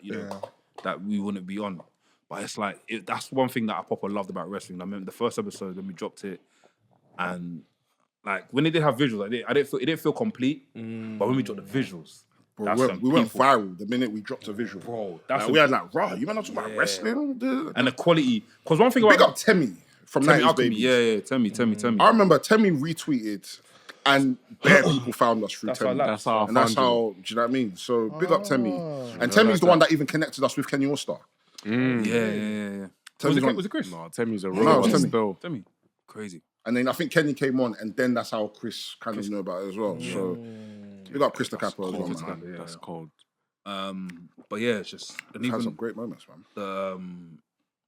that we wouldn't be on. But it's like that's one thing that I proper loved about wrestling. I remember the first episode when we dropped it, and like when it did have visuals, it didn't feel complete. But when we dropped the visuals, bro, we went viral the minute we dropped a visual. Bro, we had like, raw, you man not talking about wrestling, and the quality. Because one thing big about up Temmie. from Tell me 90s Alchemy. Babies. Yeah. Tell me. I remember Temmie retweeted, and bare people found us through Temmie. That's how I And that's found you. how, do you know what I mean? So big up Temmie. And Temmie's the one that even connected us with Kenny Allstar. Yeah. Was it Chris? No, Temmie's a No, real it's one Temmie. still. Tell me. Crazy. And then I think Kenny came on, and then that's how Chris kind of knew about it as well. So big up Chris the Capo as well, man. That's cold. But yeah, it's just and Had some even great moments, man.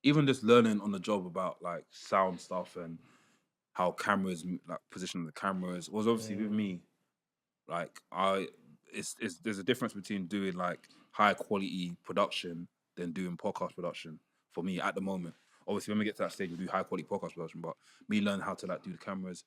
even just learning on the job about like sound stuff and how cameras like positioning the cameras was obviously with me. Like there's a difference between doing like high quality production than doing podcast production for me at the moment. Obviously, when we get to that stage, we do high quality podcast production. But me learning how to like do the cameras,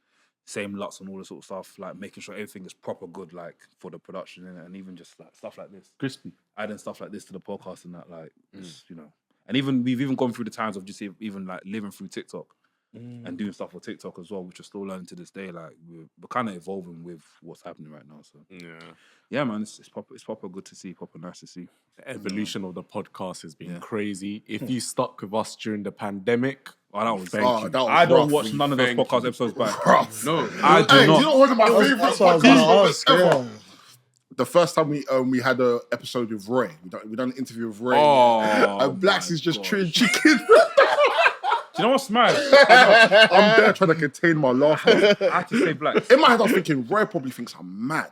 same LUTs and all this sort of stuff, like making sure everything is proper good, like for the production and even just like stuff like this, Crispy. adding stuff like this to the podcast and that, like you know. And even we've even gone through the times of just even like living through TikTok and doing stuff for TikTok as well, which we're still learning to this day. Like we're kind of evolving with what's happening right now. So yeah, man, it's proper good to see, proper nice to see. The evolution of the podcast has been crazy. If you stuck with us during the pandemic, that was I don't watch none of those podcast episodes back. No, I do hey, not. You know one of my favorite That's what I was gonna ask. ever. The first time we had an episode with Roy, we done an interview with Roy. And Blacks is just chewing chicken. Do you know what's mad? I'm there trying to contain my laughter. I have to say Blacks. In my head, I'm thinking Roy probably thinks I'm mad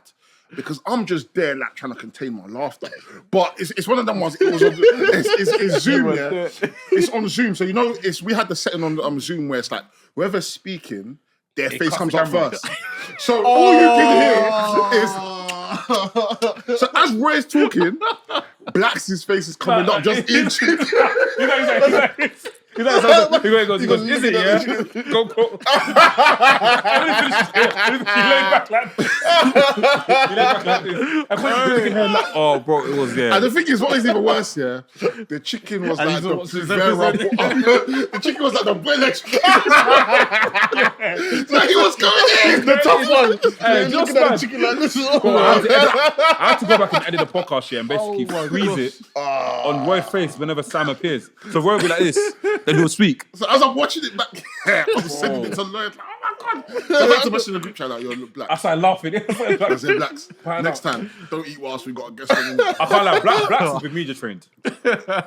because I'm just there like trying to contain my laughter. But it's one of them ones. It was it's Zoom, yeah. It's on Zoom, so you know we had the setting on Zoom where it's like whoever's speaking, their face comes up first. So all you can hear is. So as Roy's talking, Blacks' face is coming up just inching. He goes, is it, yeah? Go. When he finishes, he laid back like this. Oh, bro, it was, yeah. And the thing is, what is even worse, yeah? The chicken was like the chicken was like the belly chicken. So he was going in. The top one. Hey, Looking at the chicken like this. I had to go back and edit the podcast and basically freeze it on Roy's face whenever Sam appears. So Roy will be like this, then he'll speak. So as I'm watching it back, I'm sending it to Lloyd. Like, oh my god! So I had to message the group chat like, "Yo, look, Blacks." I started laughing. I said, "Blacks, next time, don't eat whilst we got a guest on." I can't lie, Blacks has been media trained.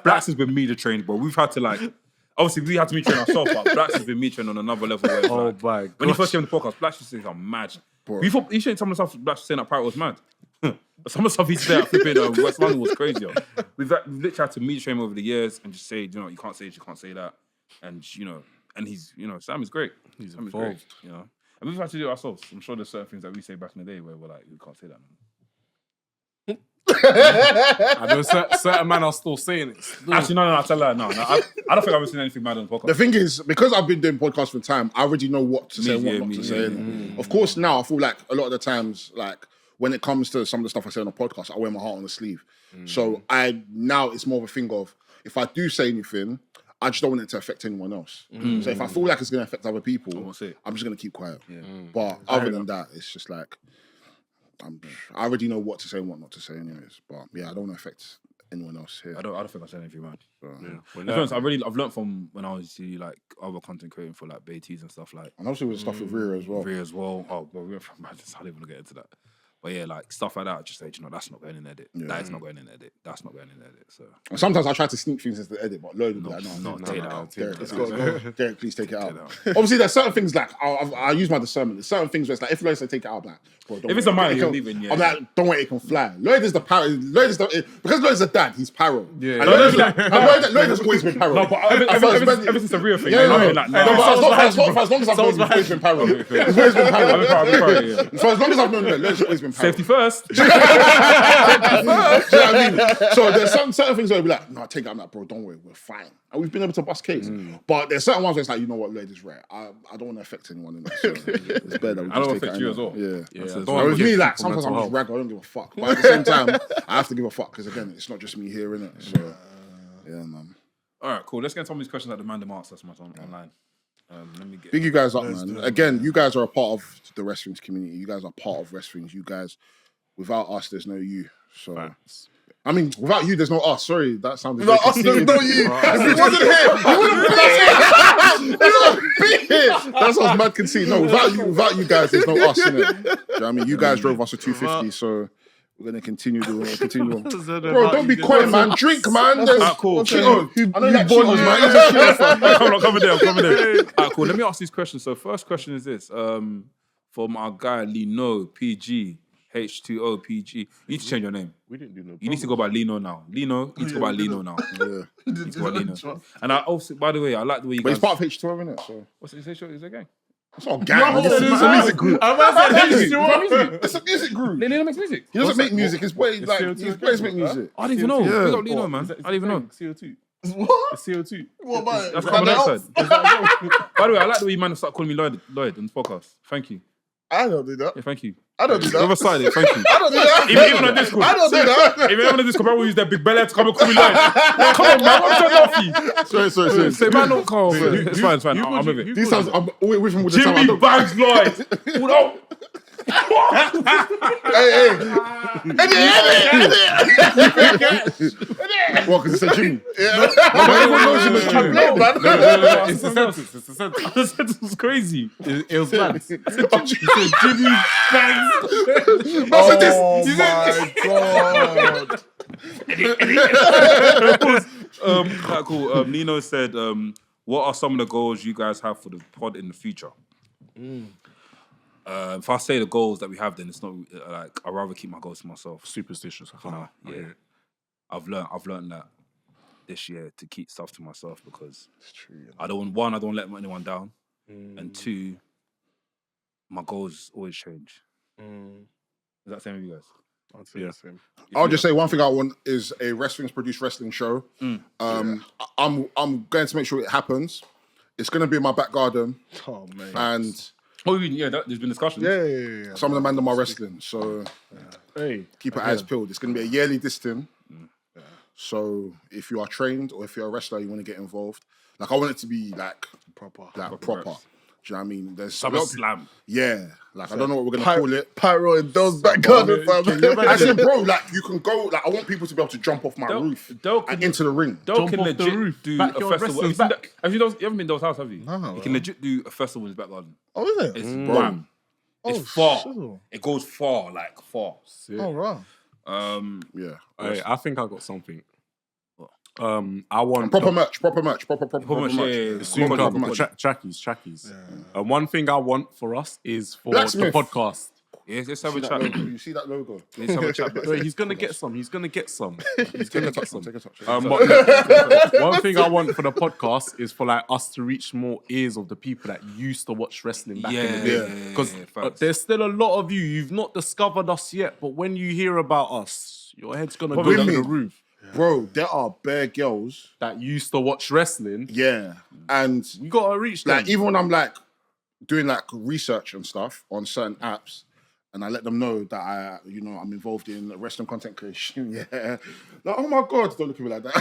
Blacks has been media trained, bro. We've had to like, obviously we had to media train ourselves, but Blacks has been media trained on another level. Where it's like, my when he first came to the podcast, Blacks used to say I'm mad. Bro. You shouldn't some of the stuff Blacks was saying that Pirate was mad. Some of the stuff he said at flipping West London was crazy. Yo. We've literally had to media train him over the years and just say, you know, you can't say this, you can't say that, and you know. And he's, you know, Sam is great. Sam is great, you know. And we've had to do it ourselves. I'm sure there's certain things that we say back in the day where we're like, we can't say that. I know certain men are still saying it. Actually, no, I tell her, no. I don't think I've ever seen anything mad on the podcast. The thing is, because I've been doing podcasts for time, I already know what to say and what not to say. Of course, now I feel like a lot of the times, like when it comes to some of the stuff I say on the podcast, I wear my heart on the sleeve. So now it's more of a thing of if I do say anything, I just don't want it to affect anyone else. So if I feel like it's going to affect other people, I'm just going to keep quiet. But other than that, it's just like, I already know what to say and what not to say anyways. But yeah, I don't want to affect anyone else here. I don't think I said anything, man. Yeah. I've learned from when I was like other content creating for like BATs and stuff like. And also with stuff with Rhea as well. Rhea as well. Oh, but we went from madness. I don't even get into that. But yeah, like stuff like that, I just say, you know, that's not going in edit. That is not going in edit. That's not going in edit. So and sometimes I try to sneak things into the edit, but Lloyd will be like, no, take that out. Derek, please take it out. Obviously, there's certain things like I use my discernment. There's certain things where it's like if Lloyd said take it out, I'm like, bro, don't if it's a minor, you're leaving. Yeah. I'm like, don't worry, it can fly. Lloyd is the paro. Because Lloyd's a dad, he's paro. Yeah. And Lloyd has always been paro. No, but ever since the Rhea thing, for as long as I've known, he's always been paro. He's always been paro. For as long as I've known, Lloyd's always been paro. Safety first. Do you know what I mean? So there's certain things where you'll be like, no, take it. I'm like, bro, don't worry, we're fine. And we've been able to bust case. But there's certain ones where it's like, you know what, Lloyd is right. I don't want to affect anyone in that. So it's better that we I don't just take affect it you anyway. as well. Yeah. Don't And with me, like, people sometimes I'm mental just rag, I don't give a fuck. But at the same time, I have to give a fuck because, again, it's not just me here, innit? So, yeah, man. All right, cool. Let's get some of these questions that the Mandem asked us online. Let me get. Big you guys up, man. Again, you guys are a part of the WRESTHINGS community. You guys are part of WRESTHINGS. You guys, without us, there's no you. So I mean, without you, there's no us. Sorry, that sounded. Without us, there's no you. If we wasn't here, you wouldn't be here. That sounds mad conceit. No, without you guys, there's no us in it. Do you know what I mean? You guys drove us a 250, so we're gonna continue doing. Bro, don't be quiet, man. Drink, man. Alright, cool. Cheetos. I know you Cheetos, man. He's a Cheetos fan. I'm coming there. Alright, cool. Let me ask these questions. So, first question is this: from our guy Lino PG H2O PG. You need to change your name. We didn't do no. You need to go by Lino now. Lino, you need to go by Lino now. Yeah. You need to go by Lino. And I also, by the way, I like the way you But guys. it's part of H2O, isn't it? So What's it? Is it a gang? it's not a gang. It's a music group. It's a music group. Lino makes music. He doesn't make music. His boys make music. I didn't even know. Yeah. Big up Lino, man. I didn't even know. CO2. What? It's CO2. What about it? That's carbon dioxide. By the way, I like the way you man start calling me Lloyd on the podcast. Thank you. I don't do that. Yeah, thank you. I don't do that. Other side, thank you. I don't do that. Even on Discord. I don't do that. Even on Discord, people will use their big belly to come and call me Lloyd. Come on, man. What's your off you? Sorry. Say, man, don't call. It's fine. I'm with it. These times I'm with him with the time. Jimmy Bags Lloyd. No. Hey. Well, because it's a Jimmy. Yeah. Everyone knows him as Jimmy. No, man. It's a sentence. It's a sentence. The sentence was crazy. It was mad. He said Jimmy Bags. Oh my god. Right, cool. Nino said, what are some of the goals you guys have for the pod in the future? If I say the goals that we have, then it's not like I'd rather keep my goals to myself. Superstitious. Yeah. I've learned that this year to keep stuff to myself because I don't want let anyone down, and two, my goals always change. Is that the same with you guys? I'd say the same. I'll just say one thing I want is a Wrestling's produced wrestling show. I'm going to make sure it happens. It's going to be in my back garden. Oh man. And there's been discussions. Yeah. some of the Mandem are wrestling, so keep your eyes peeled. It's going to be a yearly distin. So if you are trained or if you're a wrestler, you want to get involved. Like I want it to be like proper. Do you know what I mean? There's SummerSlam. Yeah, like I don't know what we're gonna call it. Pyro and those back garden, fam. I said, bro, like you can go. Like I want people to be able to jump off my roof and into the ring. Dell can off the legit roof. do Backyard a festival. wrestling's You haven't been to Dell's house, have you? No, You can legit do a festival in his back garden. Oh, is it? It's bam. It's far. shizzle. It goes far, like far. Oh, right. Yeah, Hey, I think I got something. I want proper merch. Proper merch, yeah. soon Proper come merch. trackies. One thing I want for us is for Blacksmith. the podcast. Yeah, let's have a See that chat. logo? You see that logo? Let's have a chat. Wait, he's gonna get some. He's gonna get some. Take a touch. But one thing I want for the podcast is for like us to reach more ears of the people that used to watch wrestling back in the day. Because there's still a lot of you've not discovered us yet, but when you hear about us, your head's gonna go through the roof. Bro, there are bare girls That used to watch wrestling. Yeah, and We gotta reach them. like even when I'm like doing like research and stuff on certain apps, and I let them know that I'm involved in wrestling content creation. Yeah, like oh my god, don't look at me like that.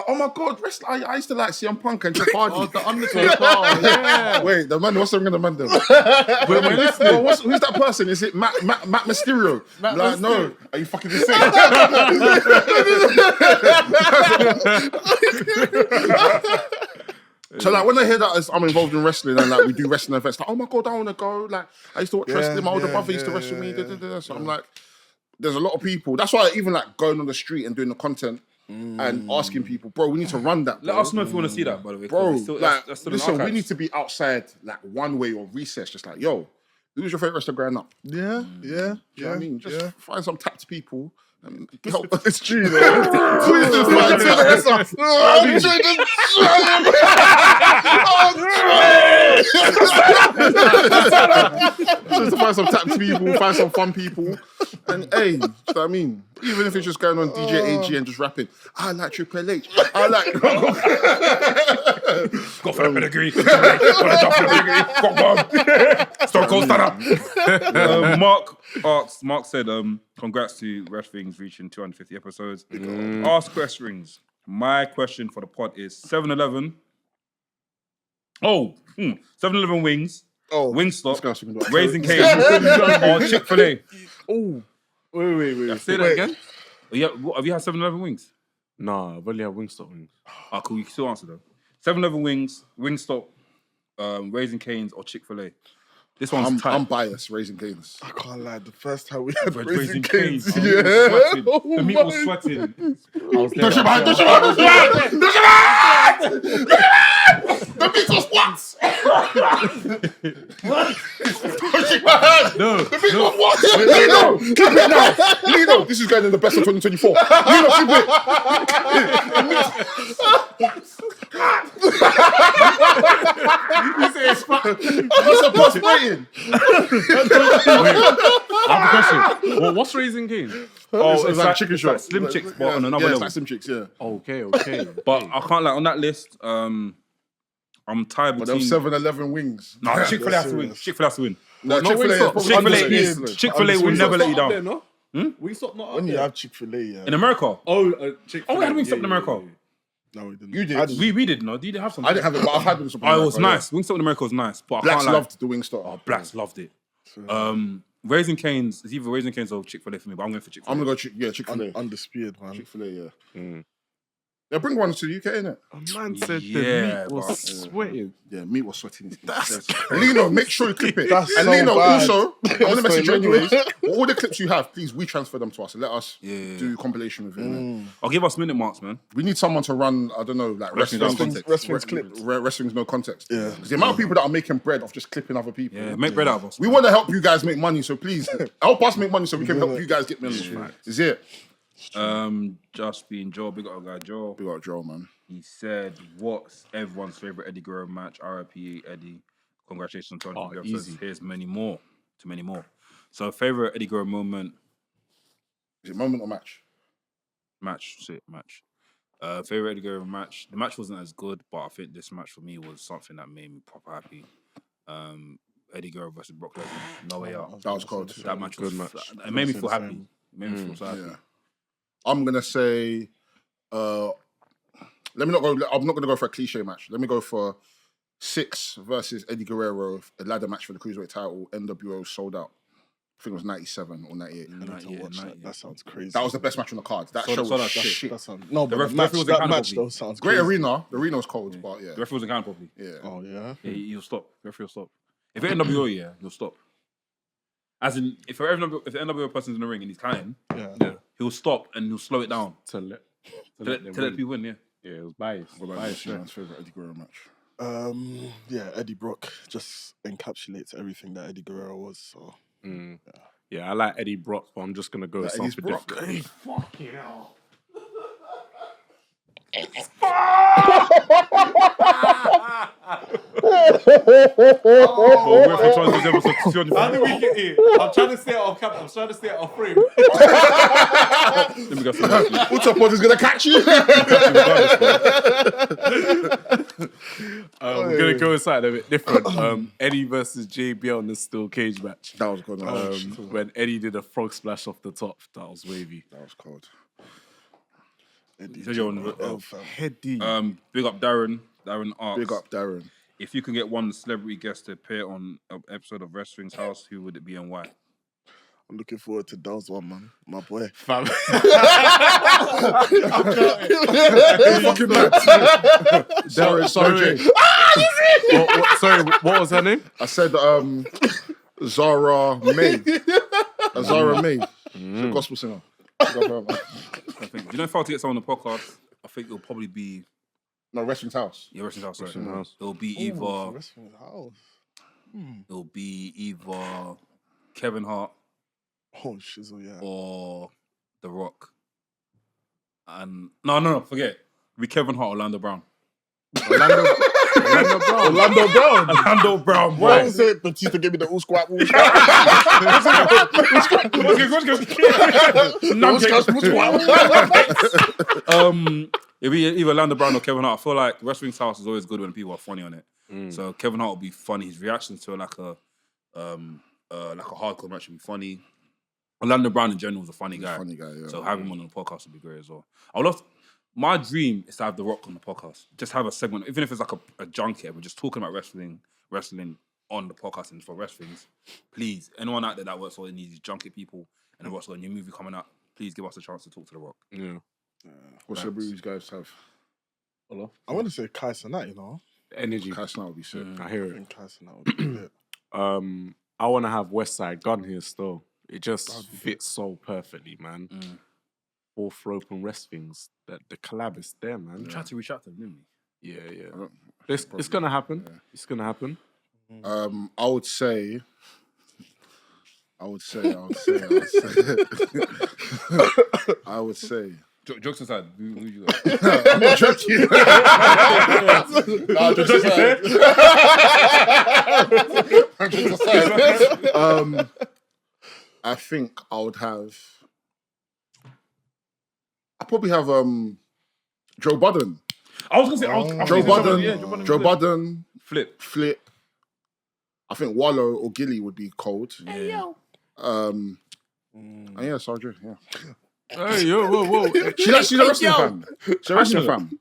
Oh my god, wrestling! I used to like CM Punk and Jeff Hardy. Oh, the Undertaker. Yeah. Wait, the man. What's the ring of the man? Who's that person? Is it Matt Mysterio? Like, no, are you fucking insane? So like when I hear that I'm involved in wrestling and like we do wrestling events, like oh my god, I want to go. Like I used to watch wrestling. My older brother used to wrestle me. So I'm like, there's a lot of people. That's why even like going on the street and doing the content and asking people, bro, we need to run that. Let us know if you want to see that, by the way. Bro, That's still listen, we need to be outside like one way or recess, just like yo, who's your favorite wrestler growing up? Yeah. Do you know what I mean? Just find some tapped people. And help. It's true, though. Please just find the wrestler. I'm trying just to find some tapped people, find some fun people. And hey, you know what I mean? Even if it's just going on DJ AG and just rapping, I like Triple H. I like. Go for the pedigree. Go for the pedigree. Stone Cold stand up. Mark said, congrats to WRESTHINGS reaching 250 episodes. Ask Questrings. My question for the pod is 7-Eleven. 7-Eleven wings. Wingstop. Raising Cane's or Chick-fil-A. Wait. Say that again. Have you had 7-Eleven wings? Nah, I've only had Wingstop wings. Ah, cool. You can still answer though. 7-Eleven wings, Wingstop, Raising Cane's, or Chick-fil-A. This one's tight. I'm biased, Raising Cane's. I can't lie. The first time we had Raising Raising Cane's. Cane's, Oh, yeah. the meat was sweating. I was there. The meat was what? No, The meat was what? Lino, keep it now. Lino, this is going in the best of 2024. Lino, keep it. What's the boss waiting? I have a question. What's Raising Cane's? It's like chicken shop. Slim Chicks, but on another Yeah, it's level. like Slim Chicks, yeah. Okay. But I can't lie, on that list, I'm tired But them between... 7-Eleven wings. Nah, Chick-fil-A has to win. serious. Chick-fil-A has to win. No, no, Chick-fil-A Wingstop. is Chick-fil-A will never let you down. No? Wingstop not When up you there. have Chick-fil-A, yeah. In America? Chick-fil-A. We had Wingstop in America. No, we didn't. You did. We did, no? You didn't have something? I didn't have it, but I've had them. Oh, it was nice. Wingstop in America was nice, but I Blacks can't lie. loved the Wingstop. Oh, Blacks loved it. Raising Cane's, it's either Raising Cane's or Chick-fil-A for me, but I'm going for Chick-fil-A. I'm gonna go Chick-fil-A. Undisputed, man. Chick-fil-A, yeah. They bring one to the UK, innit? A man said Yeah, the meat was bro. sweating. Yeah, meat was sweating. Lino, make sure you clip it. That's And so Lino, bad. also, I'm gonna message you so anyways. All the clips you have, please, we transfer them to us and let us Yeah. do a compilation with it. innit? I'll give us minute marks, man. We need someone to run, I don't know, like Wrestling's Wrestling's clipped. Wrestling's no context. Yeah. Because the amount of people that are making bread off just clipping other people. Yeah, make bread out of us. We want to help you guys make money, so please help us make money so we can help you guys get millions. Is it? Just being Joe, big up our guy Joe. Big up Joe, man. He said, "What's everyone's favorite Eddie Guerrero match? RIP Eddie. Congratulations on 200 episodes. easy. Here's many more. Too many more. So favorite Eddie Guerrero moment, Is it moment or match? match. Favorite Eddie Guerrero match. The match wasn't as good, but I think this match for me was something that made me proper happy. Eddie Guerrero versus Brock Lesnar. No way out. That was cold. That match was Good match. It made me feel happy. It made me feel so happy. Yeah. I'm gonna say, I'm not gonna go for a cliche match. Let me go for 6 versus Eddie Guerrero, a ladder match for the cruiserweight title. NWO sold out. I think it was 97 or 98. That sounds crazy. That was the best match on the card. That Sold show out was shit. shit. That sounds no, but ref- the the match, referee was that in match Canada, though sounds Great crazy. arena. The arena was cold, but yeah. The referee wasn't counting properly. Yeah. Oh yeah. Yeah, he'll stop. The referee will stop. If it's NWO, yeah, he'll stop. As in, if the NWO person's in the ring and he's counting, Yeah. he'll stop and he'll slow it down To let to let people win. Yeah. Yeah, it was biased. What about you, man's favorite Eddie Guerrero match? Yeah, Eddie Brock just encapsulates everything that Eddie Guerrero was. So Yeah, I like Eddie Brock, but I'm just gonna go with Eddie's something Brock. different. Fucking hell. How did we get here? I'm trying to stay out of camp. I'm trying to stay out of frame. Let me go for that. Utapod is gonna catch you. We're gonna go inside a bit different. Eddie versus JBL in the steel cage match. That was good. When Eddie did a frog splash off the top, that was wavy. That was cold. Eddie. So you're on Eddie. big up Darren asks, Big up Darren. if you can get one celebrity guest to appear on an episode of Wrestling's House, who would it be and why? I'm looking forward to Dell's one, man. My boy. Fam. Fucking mad. Sorry, Jay. Sorry, what was her name? I said Zara May. Zara May. She's a gospel singer. Big up her, man. I think. Do you know if I were to get someone on the podcast, I think it'll probably be No, Wrestling's House. Wrestling's House. Sorry. Wrestling's House. It'll be Wrestling's house. either Kevin Hart Oh, shizzle, yeah. or The Rock. And no, forget it. It'll be Kevin Hart or Orlando Brown. Orlando Brown. Orlando Brown, What boy. was it? Batista gave me the squat. It'll be either Orlando Brown or Kevin Hart. I feel like Wrestling's House is always good when people are funny on it. So Kevin Hart will be funny. His reactions to like a hardcore match will be funny. Orlando Brown in general is a funny guy. Funny guy, yeah. So having him on the podcast would be great as well. I would love. My dream is to have The Rock on the podcast. Just have a segment, even if it's like a junket, we're just talking about wrestling on the podcast and for Wrestlings. Please, anyone out there that works or needs junket people and what's on your movie coming out, please give us a chance to talk to The Rock. Yeah. What celebrities you guys have? Hello? I want to say Kai Cenat, you know. Energy. Kai Cenat would be sick. I hear I it. think Kai Cenat would be lit. I want to have West Side Gun here still. It just fits so perfectly, man. Fourth rope and RESTHINGS. The collab is there, man. We tried to reach out to them, didn't we? Yeah. It's gonna happen. Yeah. It's gonna happen. I would say. I would say. Jokes aside, who you got? I'm not joking. No, jokes aside. Jokes aside. I think I would have. I probably have Joe Budden. I was gonna say Joe Budden. Yeah, Joe Budden. Flip. I think Wallow or Gilly would be cold. Hey yo. And yeah, Sandra. Yeah. Hey, yo, whoa. She's a wrestling fan. She's a wrestling fan.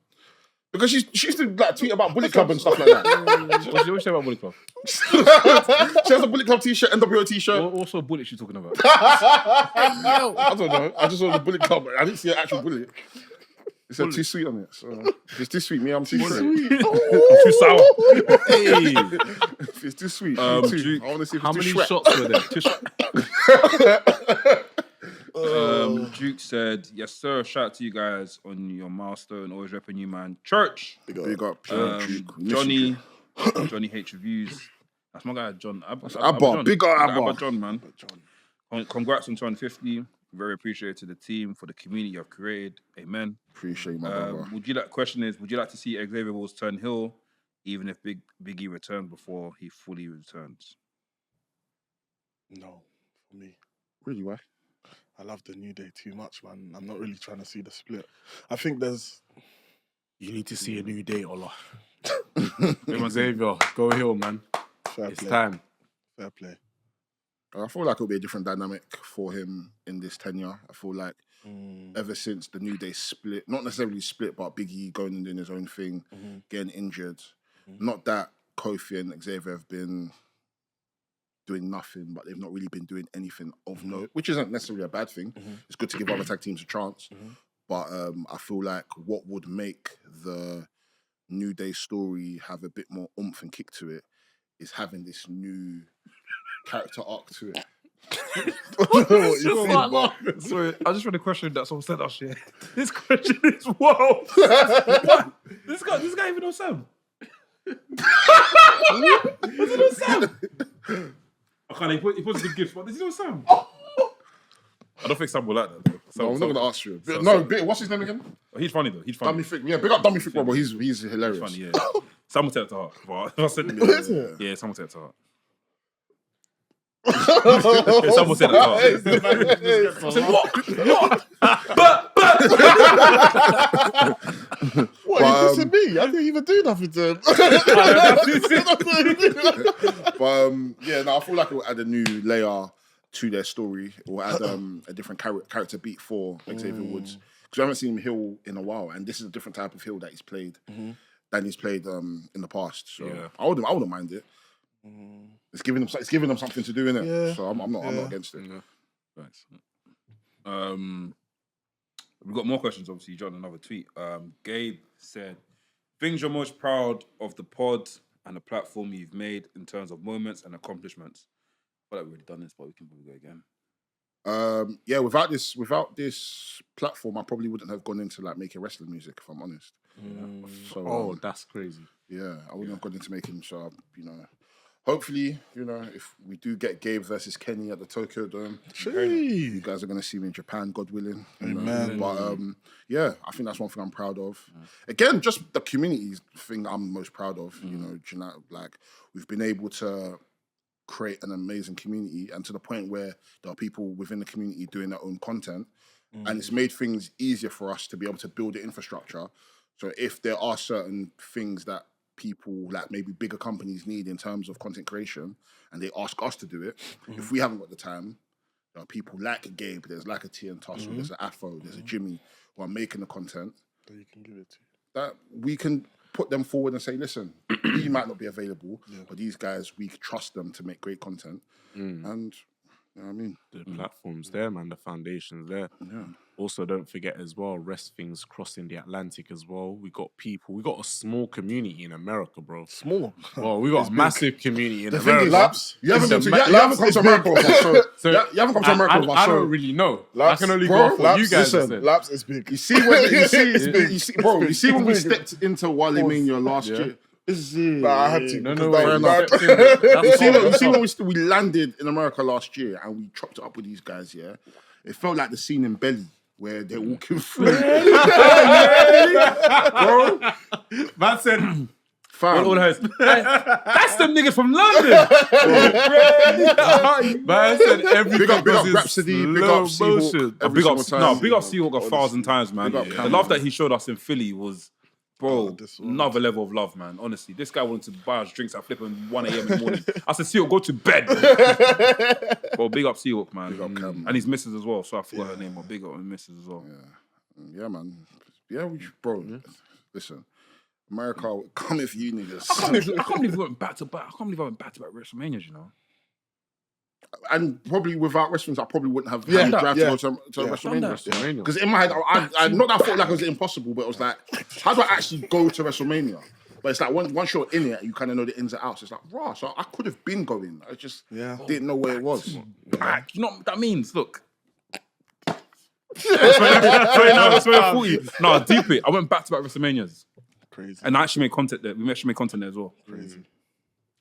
Because she used to like tweet about Bullet Club and stuff like that. What you say about Bullet Club? She has a Bullet Club t-shirt, NWO t-shirt. What sort of bullet you talking about? I don't know. I just saw the Bullet Club. I didn't see an actual bullet. It said too sweet on it. So if it's too sweet, me, I'm too sweet. Too sour. Hey. If it's too sweet, Duke, I want to see if How it's many too Shrek. shots were there? Duke said, "Yes, sir. Shout out to you guys on your milestone. Always repping you, man. Church. Big up. Johnny H reviews. That's my guy, John. Abba. Big up, Abba. John, man. Congrats on 250. Very appreciated to the team for the community you've created. Amen. Appreciate you, my brother. Would you like to see Xavier Woods turn heel, even if Big E returns before he fully returns? No, for me. Really, why? I love the New Day too much, man. I'm not really trying to see the split. I think there's... You need to see a New Day, Ola. Xavier, go heel, man. It's time. Fair play. I feel like it'll be a different dynamic for him in this tenure. I feel like ever since the New Day split, not necessarily split, but Big E going and doing his own thing, getting injured. Not that Kofi and Xavier have been doing nothing, but they've not really been doing anything of note, which isn't necessarily a bad thing. It's good to give other tag teams a chance. But I feel like what would make the New Day story have a bit more oomph and kick to it is having this new character arc to it. Sorry, I just read a question that someone sent us here. This question is whoa. What? This guy even knows Sam. Does he know Sam? I can't. He puts good gifts, but does he know Sam? I don't think Sam will like that. No, I'm not going to ask you. What's his name again? He's funny though. He's funny. Dummy Thick. Yeah, big up Dummy Thick, bro. He's hilarious. He's funny, yeah. Someone take it to heart. But I said, yeah, someone take it to heart. Someone said that. I said, what? What, you dissing me? I didn't even do nothing to him. But I feel like it will add a new layer to their story. It will add a different character beat for Xavier Woods. Because we haven't seen him heel in a while, and this is a different type of heel that he's played than he's played in the past. So I wouldn't mind it. It's giving them something to do in it. Yeah. So I'm not against it. Yeah. Thanks. We've got more questions. Obviously, you joined another tweet. Gabe said, "Things you're most proud of the pod and the platform you've made in terms of moments and accomplishments." I feel like we've already done this, but we can probably go again. Without this platform, I probably wouldn't have gone into like making wrestling music, if I'm honest. So, that's crazy. Yeah, I wouldn't have gone into making. So hopefully, if we do get Gabe versus Kenny at the Tokyo Dome, you guys are going to see me in Japan, God willing. Amen. But I think that's one thing I'm proud of. Again, just the community thing I'm most proud of. Like we've been able to create an amazing community, and to the point where there are people within the community doing their own content, and it's made things easier for us to be able to build the infrastructure. So if there are certain things that people like maybe bigger companies need in terms of content creation and they ask us to do it, if we haven't got the time, there are people like a Gabe, there's like a T and Tussle, there's an Afro, there's a Jimmy who are making the content That you can give it to. That we can put them forward and say, listen, you might not be available, but these guys, we trust them to make great content. And You know what I mean? The platform's there, man. The foundation's there. Yeah. Also, don't forget as well, Things crossing the Atlantic as well. We got a small community in America, bro. Small. Well, we got a massive community in The thing America. is, Laps. you haven't Listen, come to Laps is America with us, So you haven't come to America with us. I so don't really know. Laps, I can only bro, go off what Laps, you guys listen, said. Laps is big. You see when you see, It's big. you see, bro. You see when we It's big. stepped into Wale Mania last year. This is it. Nah, I had to. No, because no, that was fair bad. enough. You see, That's when, you see fine. when we landed in America last year and we chopped it up with these guys, yeah? It felt like the scene in Belly where they're walking through. Bro, Man said, fam. All hosts. That's them niggas from London. man said everything Big up was in Rhapsody, big slow up Seahawk. motion. Every Big up, single time. big up Seahawk 1,000 times, man. Big up The Cameron. love that he showed us in Philly was, bro, this one. another level of love, man. Honestly, this guy wanted to buy us drinks at flipping 1 a.m. in the morning. I said, Seahawk, go to bed. Bro, big up Seahawk, man. Big up Cam. And his missus as well. So I forgot her name, but big up his missus as well. Yeah, man. Yeah, bro. Listen, America, coming for you niggas. I can't believe we went back to back. I can't believe I went back to back WrestleManias, you know. And probably without wrestlers, I probably wouldn't have Yeah, had the drive yeah. to go to WrestleMania. WrestleMania. Because in my head, I not that I thought like it was impossible, but it was like, how do I actually go to WrestleMania? But it's like once you're in it, you kind of know the ins and outs. It's like, raw. So I could have been going. I just didn't know where it was. Back. You know what that means? Look. 40. No, deep it. I went back to back WrestleManias. Crazy. And I actually made content there. We actually made content there as well.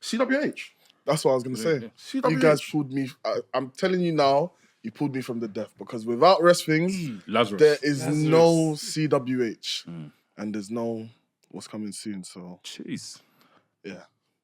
CWH. That's what I was going to say. CWH. You guys pulled me. I'm telling you now, you pulled me from the death because without WrestHings, Lazarus. there is no CWH. And there's no what's coming soon. So, Jeez. yeah.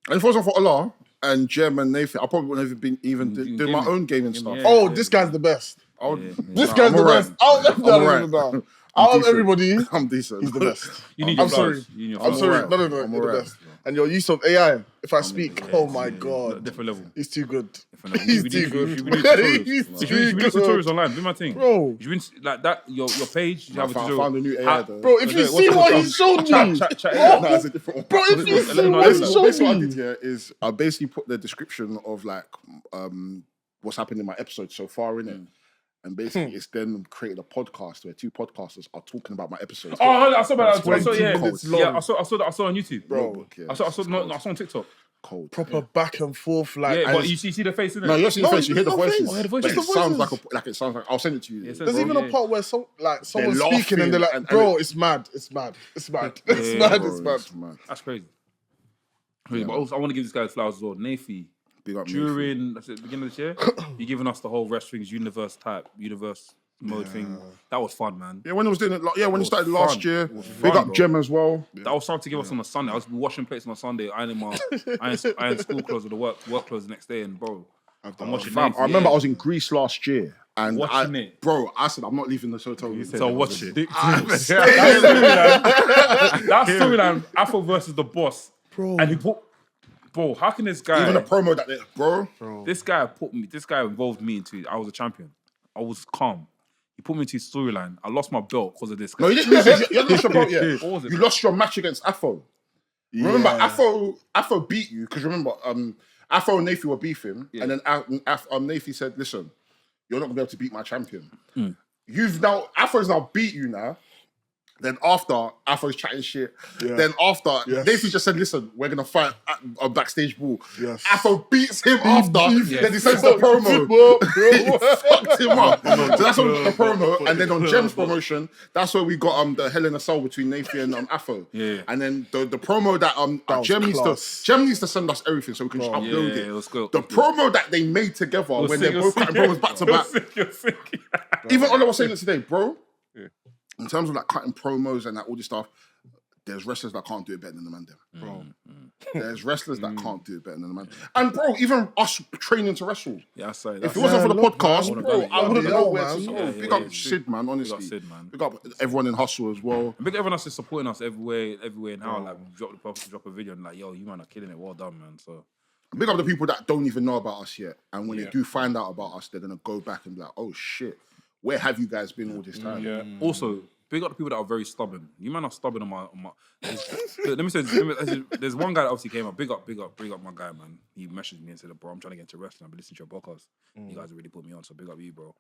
And if it wasn't for Allah and Jem and Nathan, I probably wouldn't have been even doing my own gaming stuff. Yeah. Oh, this guy's the best. I would, This Nah, guy's I'm the alright. best. Out of I'm alright. Out of decent. everybody, I'm decent. he's the best. You need I'm your sorry. flowers. You need your I'm flowers. sorry. alright. No, I'm you're the alright. best. And your use of AI, if I speak, oh my God. Different level. He's too good. Different level. He's We too need- good. we need tutorials. He's You too should be good. tutorials online. Do my thing. Bro. You should be like that. Your page. You I have a found tutorial. a new AI How- though. Bro, if you Okay, see what's what the he showed me. Chat. No, it's a different one. Bro, if you Let see me know, what let he me know. showed Basically, what I me. did here is I basically put the description of like what's happened in my episode so far in it. And basically, it's then created a podcast where two podcasters are talking about my episodes. Oh, I saw that. I saw, yeah, minutes yeah. long. I saw on YouTube, Bro, I saw on TikTok. Cold. Proper back and forth, like. Yeah, but you see the face in it. No, you see the No, face, you hear the no voices. face. Oh, yeah, the But voices. it Just the sounds voices. like it sounds like. I'll send it to you. It says- There's Bro, even a part where someone's They're speaking and they're like, laughing bro, and it's mad. It's mad. It's mad. Yeah, It's yeah, mad. Bro, It's mad. it's mad. That's crazy. But also, I want to give this guy flowers as well. Nafi, Big up during the beginning of this year, you giving us the whole WrestHings universe mode thing. That was fun, man. Yeah, when it was doing it, when it started fun. last year. It was Big fun, up bro. Jem as well. That was something to give us on a Sunday. I was washing plates on a Sunday, ironing school clothes with the work clothes the next day, and bro, I'm watching. Fam, Nafi, I remember yeah. I was in Greece last year. And Watching it. Bro, I said, I'm not leaving this hotel room. So watch it. I'm That storyline, Afro versus the boss, Bro. and he put, bro, how can this guy? Even the promo that they, bro. This guy involved me into it. I was a champion. I was calm. He put me into his storyline. I lost my belt because of this guy. No, you didn't lose it. You didn't lose your belt yet. What was it? You lost your match against Afro. Remember, Afro beat you because remember, Afro and Nafi were beefing, and then Nafi said, "Listen, you're not gonna be able to beat my champion. Afro's now beat you now." Then after Afro's chatting shit, then after Nafi just said, "Listen, we're gonna fight a backstage brawl." Yes. Afro beats him after. Yes. Then he sends the promo. He fucked him up. So that's on the promo, and then on Jem's promotion, that's where we got the Hell in a Cell between Nafi and Afro. Yeah. And then the promo that was Jem class. needs to send us everything so we can just upload Yeah, it. it was good. The promo that they made together when they're both cutting promos back to back. Even Ola was saying it today, bro. In terms of like cutting promos and like all this stuff, there's wrestlers that can't do it better than the Mandem. Bro. There's wrestlers that can't do it better than the Mandem. And bro, even us training to wrestle. Yeah, I say If it wasn't for the podcast, man. bro, I wouldn't Yeah, know where man. to go. Yeah, Big yeah, up yeah. Sid, man, honestly. Big up Sid, man. Big up everyone in Hustle as well. Big everyone else is supporting us everywhere and how like drop a video and like, yo, you man are killing it. Well done, man. So Big up the people that don't even know about us yet. And when they do find out about us, they're going to go back and be like, oh shit, where have you guys been all this time? Yeah. also, big up the people that are very stubborn. You man are stubborn on my. Let me say, there's one guy that obviously came up. Big up my guy, man. He messaged me and said, "Bro, I'm trying to get into wrestling. I've been listening to your podcast. You guys have really put me on, so big up you, bro."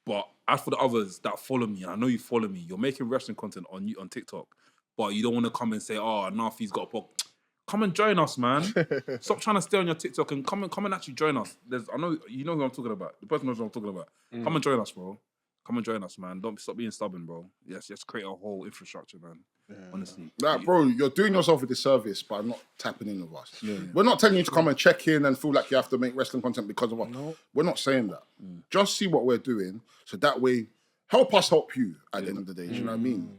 But as for the others that follow me, and I know you follow me, you're making wrestling content on TikTok, but you don't want to come and say, "Oh, Nafi's got a podcast." Come and join us, man. Stop trying to stay on your TikTok and come and actually join us. I know you know who I'm talking about. The person knows what I'm talking about. Come and join us, bro. Come and join us, man. Don't stop being stubborn, bro. Yes, just create a whole infrastructure, man. Yeah. Honestly. Like, bro, you're doing yourself a disservice by not tapping in with us. Yeah. We're not telling you to come and check in and feel like you have to make wrestling content because of us. No. We're not saying that. Just see what we're doing so that way help us help you at the end of the day. Do you know what I mean?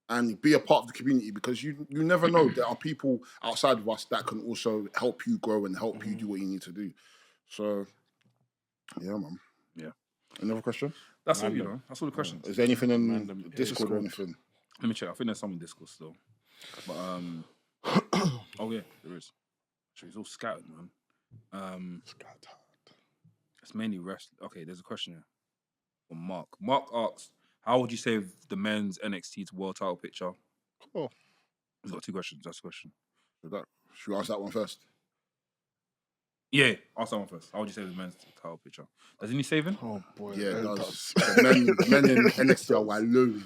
And be a part of the community because you never know. There are people outside of us that can also help you grow and help you do what you need to do. So, yeah, man. Yeah. Another question? That's all, you know. That's all the questions. Is there anything in Discord or anything? Let me check. I think there's some in Discord still. But, oh, yeah, there is. Actually, it's all scattered, man. Scattered. It's mainly rest. Okay, there's a question here from Mark. Mark asks, how would you save the men's NXT to world title picture? Oh. He's got two questions. That's the question. Should we answer that one first? Yeah, ask that one first. How would you save the men's title picture? Does he need saving? Oh, boy. Yeah, it does. The men in NXT are walloon.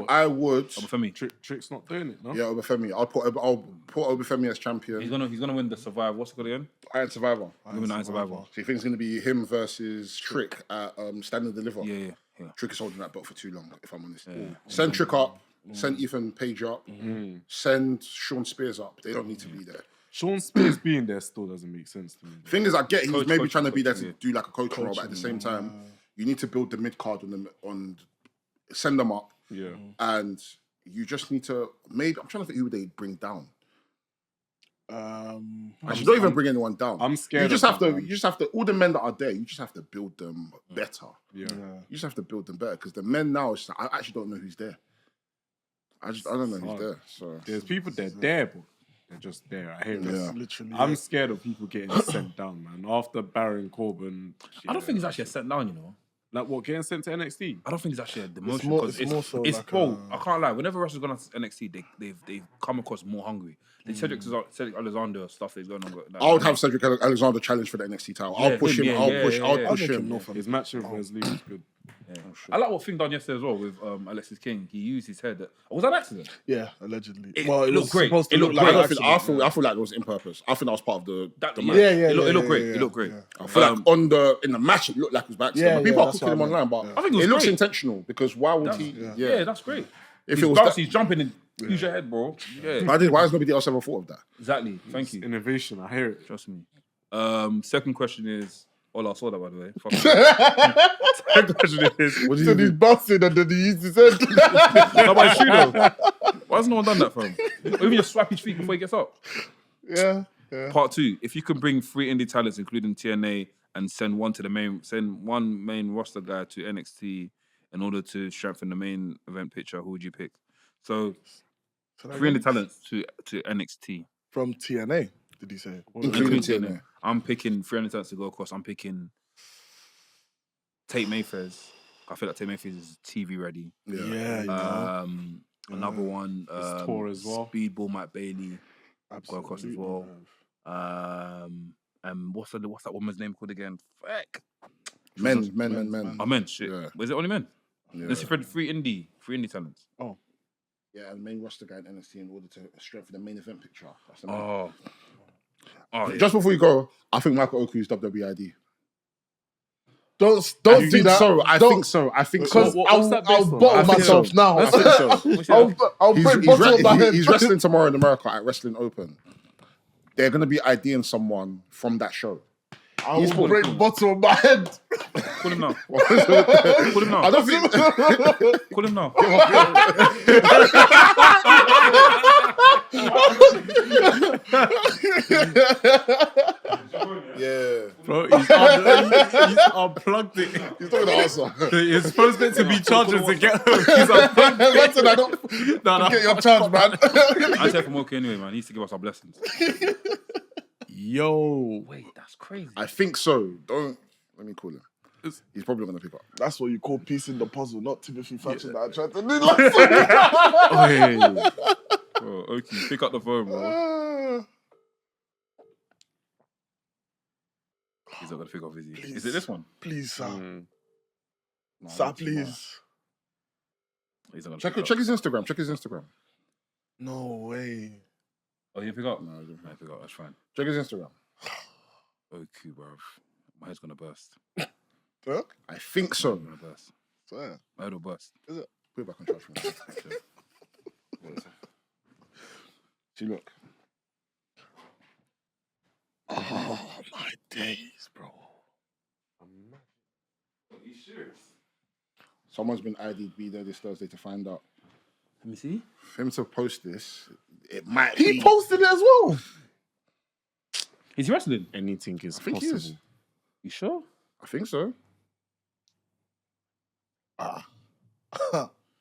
I would... Obafemi. Trick's not doing it, no? Yeah, Obafemi. I'll put Obafemi as champion. He's gonna win the Survivor. What's it called again? Iron Survivor. Iron Survivor. So you think it's going to be him versus Trick at Stand and Deliver? Yeah. Trick is holding that belt for too long, if I'm honest. Yeah. Send Trick up. Send Ethan Page up. Send Sean Spears up. They don't need to be there. Sean Spears being there still doesn't make sense to me. Thing is, I get he's maybe trying to be there to do like a coaching role, but at the same time, you need to build the mid card on send them up. Yeah. And you just need to maybe I'm trying to think who they bring down. Actually, don't even bring anyone down. I'm scared. You just have to all the men that are there, you just have to build them better. Yeah. You just have to build them better because the men now, it's like, I actually don't know who's there. I don't know who's there. So there's people that are there, but they're just there. I hear this. Literally. I'm scared of people getting sent down, man. After Baron Corbin, I don't think he's actually sent down, you know. Like what, getting sent to NXT? I don't think it's actually a demotion because it's bro. I can't lie. Whenever wrestlers gone to NXT, they've come across more hungry. The Cedric Alexander stuff they've gone on. I would have Cedric Alexander challenge for the NXT title. I'll push him. I'll push him. His match with Wesley was good. Yeah. I like what Finn done yesterday as well with Alexis King. He used his head. Was that an accident? Yeah, allegedly. It looked great. It looked like great. I feel like it was in purpose. I think that was part of the match. It looked great. It looked great. I feel like in the match it looked like it was by accident. People are cooking him online, but I think it looks intentional because why would he? Yeah, that's great. If it was he's jumping in. Use your head, bro. Yeah. Why has nobody else ever thought of that? Exactly. Thank you. Innovation. I hear it. Trust me. Second question is. Oh, I saw that by the way. Second question is. What did he's busted and then he used his head. No, but it's true though. Why has no one done that for him? Or even just swap his feet before he gets up. Yeah. Part 2. If you can bring 3 indie talents, including TNA, and send one main roster guy to NXT in order to strengthen the main event picture, who would you pick? So 3 indie talents to NXT. From TNA, did he say? Including TNA. I'm picking 300 talents to go across. I'm picking Tate Mayfairs. I feel like Tate Mayfairs is TV ready. Yeah. Another one. Tour as well. Speedball Matt Bailey. Go across as well. What's that woman's name called again? Fuck. Men. Oh, men. Shit. Yeah. Was it only men? Yeah. Let's see 3 indie talents. Oh. Yeah, the main roster guy in NXT in order to strengthen the main event picture. That's the yeah. Just before you go, I think Michael Oku is WWID. Don't do that. I think so. Because what's that based I'll on? bottle myself now. I think so. I'll break bottle of my head. He's wrestling tomorrow in America at Wrestling Open. They're going to be IDing someone from that show. I will break bottle of my head. Call him now. Call him now. I don't think... Call him now. Yeah. Bro, he's unplugged it. He's talking to answer. He's supposed to be charging to get home. He's unplugged it. Listen, I don't get your charge, man. I said from okay anyway, man. He needs to give us our blessings. Yo. Wait, that's crazy. I think so. Let me call him. He's probably not going to pick up. That's what you call piece in the puzzle, not Timothy Thatcher that I tried to do last week. Bro, okay, pick up the phone, bro. He's not going to pick up, is he? Please. Is it this one? Please, sir. No, Sir, please. He's not gonna Check pick up. his Instagram. Check his Instagram. No way. Oh, you didn't pick up? No, I didn't. No, pick up. That's fine. Check his Instagram. Okay, bro. My head's gonna burst. Huh? I think so. My head gonna burst. Swear. My head will burst. Put it back on charge for me. See, look. Oh, my days, bro. Are you serious? Someone's been ID'd be there this Thursday to find out. Let me see. For him to post this, it might He be. posted it as well. Is he wrestling? Anything is I think he possible. is. You sure? I think so. Oh,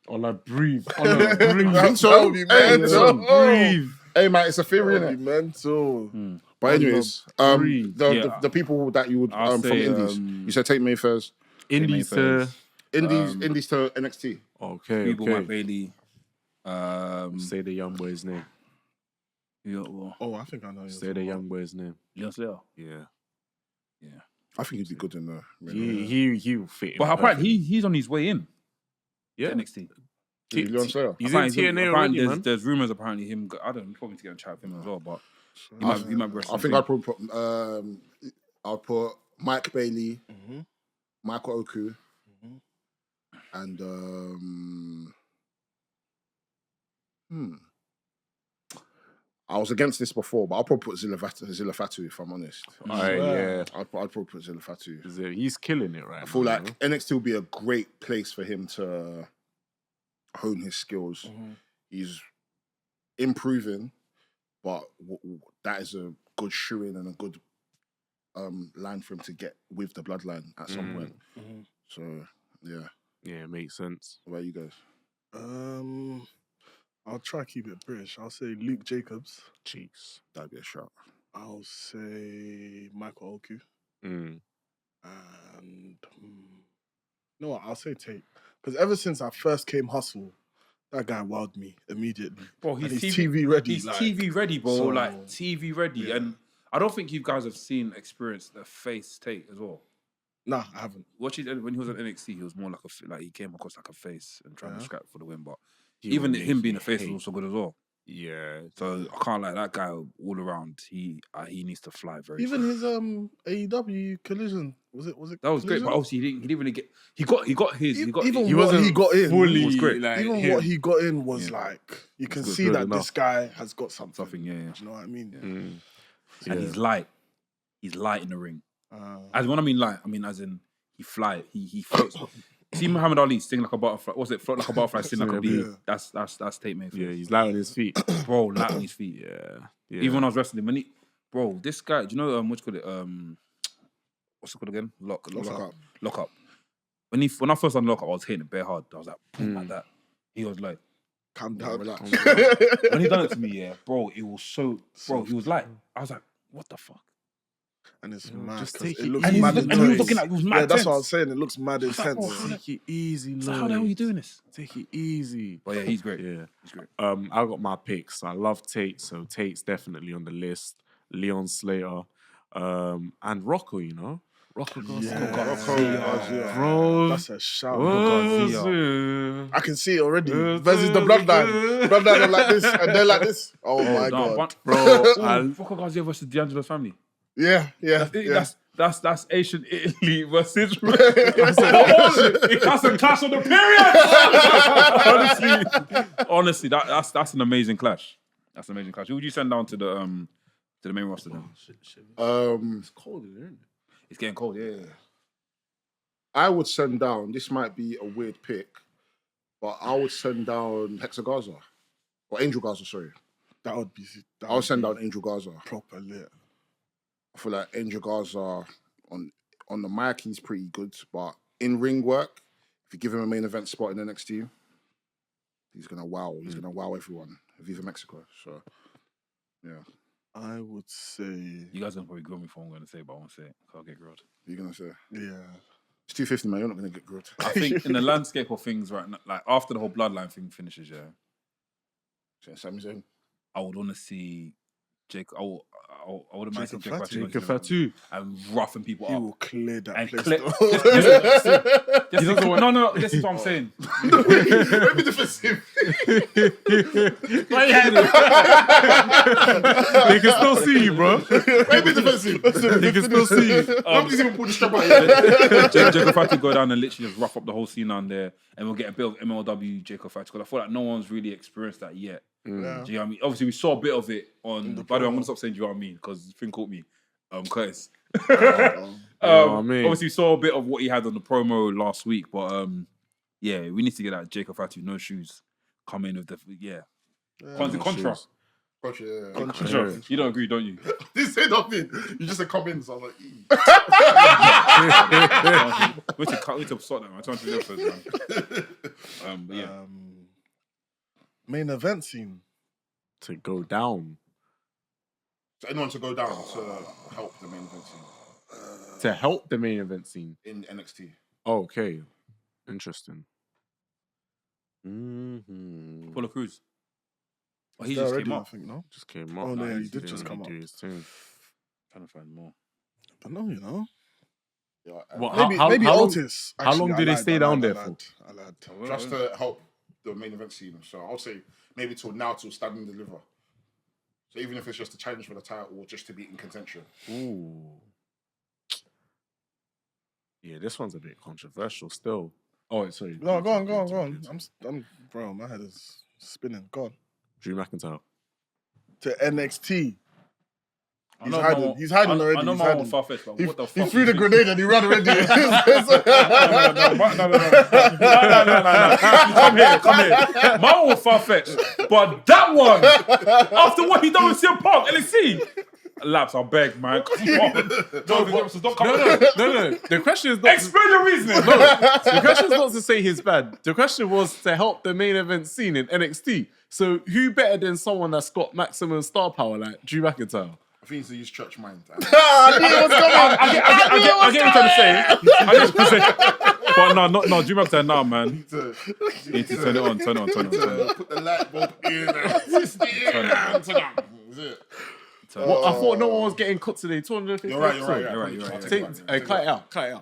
like breathe. Oh, I think That so. would be Hey, mental. breathe. Hey, man, it's a theory, That would innit? be mental. But anyways, breathe. the people that you would I'll from say, Indies, you said Tate Mayfair's Indies Mayfair's. Indies to NXT. Okay, People, okay. Matt Bailey. Say the young boy's name. Oh, I think I know you. Say the young boy's name. Leon Slater. Yeah. I think he'd be good in there. He will fit in. But apparently he's on his way in. Yeah. To NXT. Leon Slayer. He's in TNA already, man. There's rumors apparently him. I don't know. Probably to get a chat with him as well, but he might be I wrestling. think I'd probably put I'll put Mike Bailey, Michael Oku, and I was against this before, but I'll probably put Zilla Fatu if I'm honest. Yeah. I'd probably put Zilla Fatu. He's killing it right I feel now. like NXT will be a great place for him to hone his skills. He's improving, but that is a good shoe-in and a good line for him to get with the bloodline at some point. So, yeah. Yeah, it makes sense. What about you guys? I'll try to keep it British. I'll say Luke Jacobs. Jeez. That'd be a shot. I'll say Michael Oku. And you know what? I'll say Tate. Because ever since I first came Hustle, that guy wowed me immediately. Bro, And he's TV ready. He's like, TV ready, bro. so- Like TV ready, Yeah. and I don't think you guys have experienced the face Tate as well. Nah, I haven't. When he was at NXT, he was more like he came across like a face and trying to scrap for the win. But He even will him make being you a face hate. was also good as well. Yeah. So I can't like that guy all around. He needs to fly very. Even far. his AEW collision was it That was great, Collision? but obviously he didn't really get. He got his. He got. Even he what wasn't he got in fully was great. like even him. what he got in was like you can good, see good that enough. this guy has got something. something. Yeah. Do you know what I mean? And he's light. He's light in the ring. Uh, As when I mean light, I mean as in he fly. He floats. See Muhammad Ali sing like a butterfly. What's it? Float like a butterfly, sing like a bee. Yeah. That's Tate Mayfield. Yeah, he's light on his feet. Bro, light on his feet. Yeah. Even when I was wrestling, bro, this guy, do you know what you call it? What's it called again? Lock up. When I first done lock up, I was hitting it bare hard. I was like, boom, like that. He was like, calm down. Relax. when he done it to me, yeah, bro, it was so, bro, he was like, I was like, what the fuck? And it's mad. just 'cause take it it looks easy. mad And he was intense. looking like he was mad Yeah, that's tense. what I was saying. It looks mad intense. oh, Take it easy, So how the hell are you doing this? Take it easy. But yeah, he's great. Yeah. He's great. I got my picks. I love Tate, so Tate's definitely on the list. Leon Slater, and Rocco. You know, Rocco Garcia. Garcia. Bro, That's a shout. Garcia. I can see it already. Versus the bloodline. Bloodline are like this and they're like this. Oh my god. Bro, Rocco Garcia versus D'Angelo's family. Yeah. That's Asian Italy versus. That's a clash of the period. Honestly, that's an amazing clash. That's an amazing clash. Who would you send down to the main roster then? it's cold, isn't it? It's getting cold. Yeah. I would send down. This might be a weird pick, but I would send down Hexa Garza or Angel Garza. Sorry, That would be. I'll send down Angel Garza. proper lit. I feel like Angel Garza on the mic he's pretty good, but in ring work, if you give him a main event spot in the next team, he's gonna wow. He's gonna wow everyone. Viva Mexico. So, yeah. I would say. You guys don't probably grill me for what I'm going to say, but I won't say it. 'Cause I'll get grilled. You're gonna say Yeah. It's 250, man. You're not gonna get grilled. I think in the landscape of things right now, like after the whole bloodline thing finishes, Sami Zayn. I would want to see Jake. I would imagine Jacob Jake Jacob Fatu. and roughing people He up. will clear that And place. No, this is what I'm saying. Maybe defensive. They can still see you, bro. Maybe defensive. They can still see you. Nobody's even pulled the strap out yet. Jacob Fatu go down and literally just rough up the whole scene down there, and we'll get a bit of MLW Jacob Fatu, because I feel like no one's really experienced that yet. Yeah. Do you know what I mean? Obviously, we saw a bit of it on. By the way, I'm gonna stop saying, do you know what I mean? Because the thing caught me. Curtis. Obviously, we saw a bit of what he had on the promo last week, but yeah, we need to get that Jacob Fatu no shoes come in with the Contra. Contra. You don't agree, don't you? This say nothing. You just said come in, so I was like, we need to sort that, man. 200 episodes, man. But yeah. Main event scene. To go down. So anyone to go down to help the main event scene To help the main event scene. in NXT. Oh, okay. Interesting. Apollo Crews. Oh, he There just already, came I up. think, no? Just came up. Oh, no, he He did just come up. do his thing. Trying to find more. I know, you know. Yeah, What, Maybe how long- Otis. how long Actually, did I they stay lied, down I there lied, for? I lied. just to help the main event scene. So I'll say maybe till Stand and Deliver. So even if it's just a challenge for the title or just to be in contention. Ooh. Yeah, this one's a bit controversial still. Oh, sorry. No, go on. I'm, bro, my head is spinning. Go on. Drew McIntyre. To NXT. I He's know hiding. my- He's hiding already. I know He's my hiding. own far-fetched, but He, what the he fuck? threw the grenade and he ran already. No. Come here. My own far-fetched. But that one, after what he done with CM Punk, LSC, Laps, I beg, man. Come on. Don't come No. The question is not. Explain your reasoning. The question is not to say he's bad. The question was to help the main event scene in NXT. So who better than someone that's got maximum star power like Drew McIntyre? I think it's to use church mind. I knew it was coming. I get what you're trying to say. I get what you're saying. But no, Drew McIntyre, nah, man. You need to turn it on. Put the light bulb in and turn it. Is it? What, I thought no one was getting cut today. 250. You're right. Cut it out. Take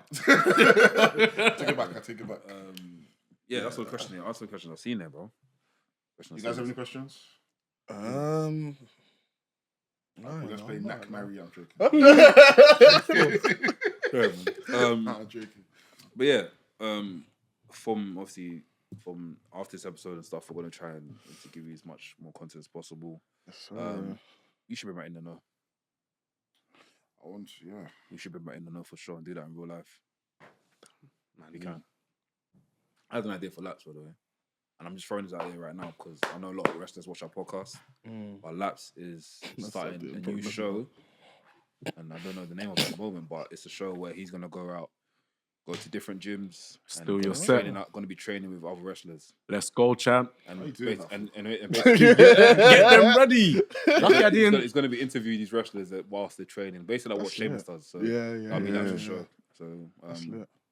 it back. I take it back. Yeah, that's the question. That's the question I've seen there, bro. You guys have any questions? Let's play Knack, Marry. I'm joking. But yeah, from after this episode and stuff, we're gonna try and to give you as much more content as possible. You should be right in the know. You should be right in the know for sure and do that in real life. Man, you can. I had an idea for Laps, by the way. And I'm just throwing this out here right now because I know a lot of wrestlers watch our podcast. But Laps is starting a new show. And I don't know the name of it at the moment, but it's a show where he's going to go to different gyms. Still and your set. Going to be training with other wrestlers. Let's go, champ. And doing Get them ready. Lucky I didn't. He's going to be interviewing these wrestlers whilst they're training. Basically like what Sheamus does. So that'll be an actual show. So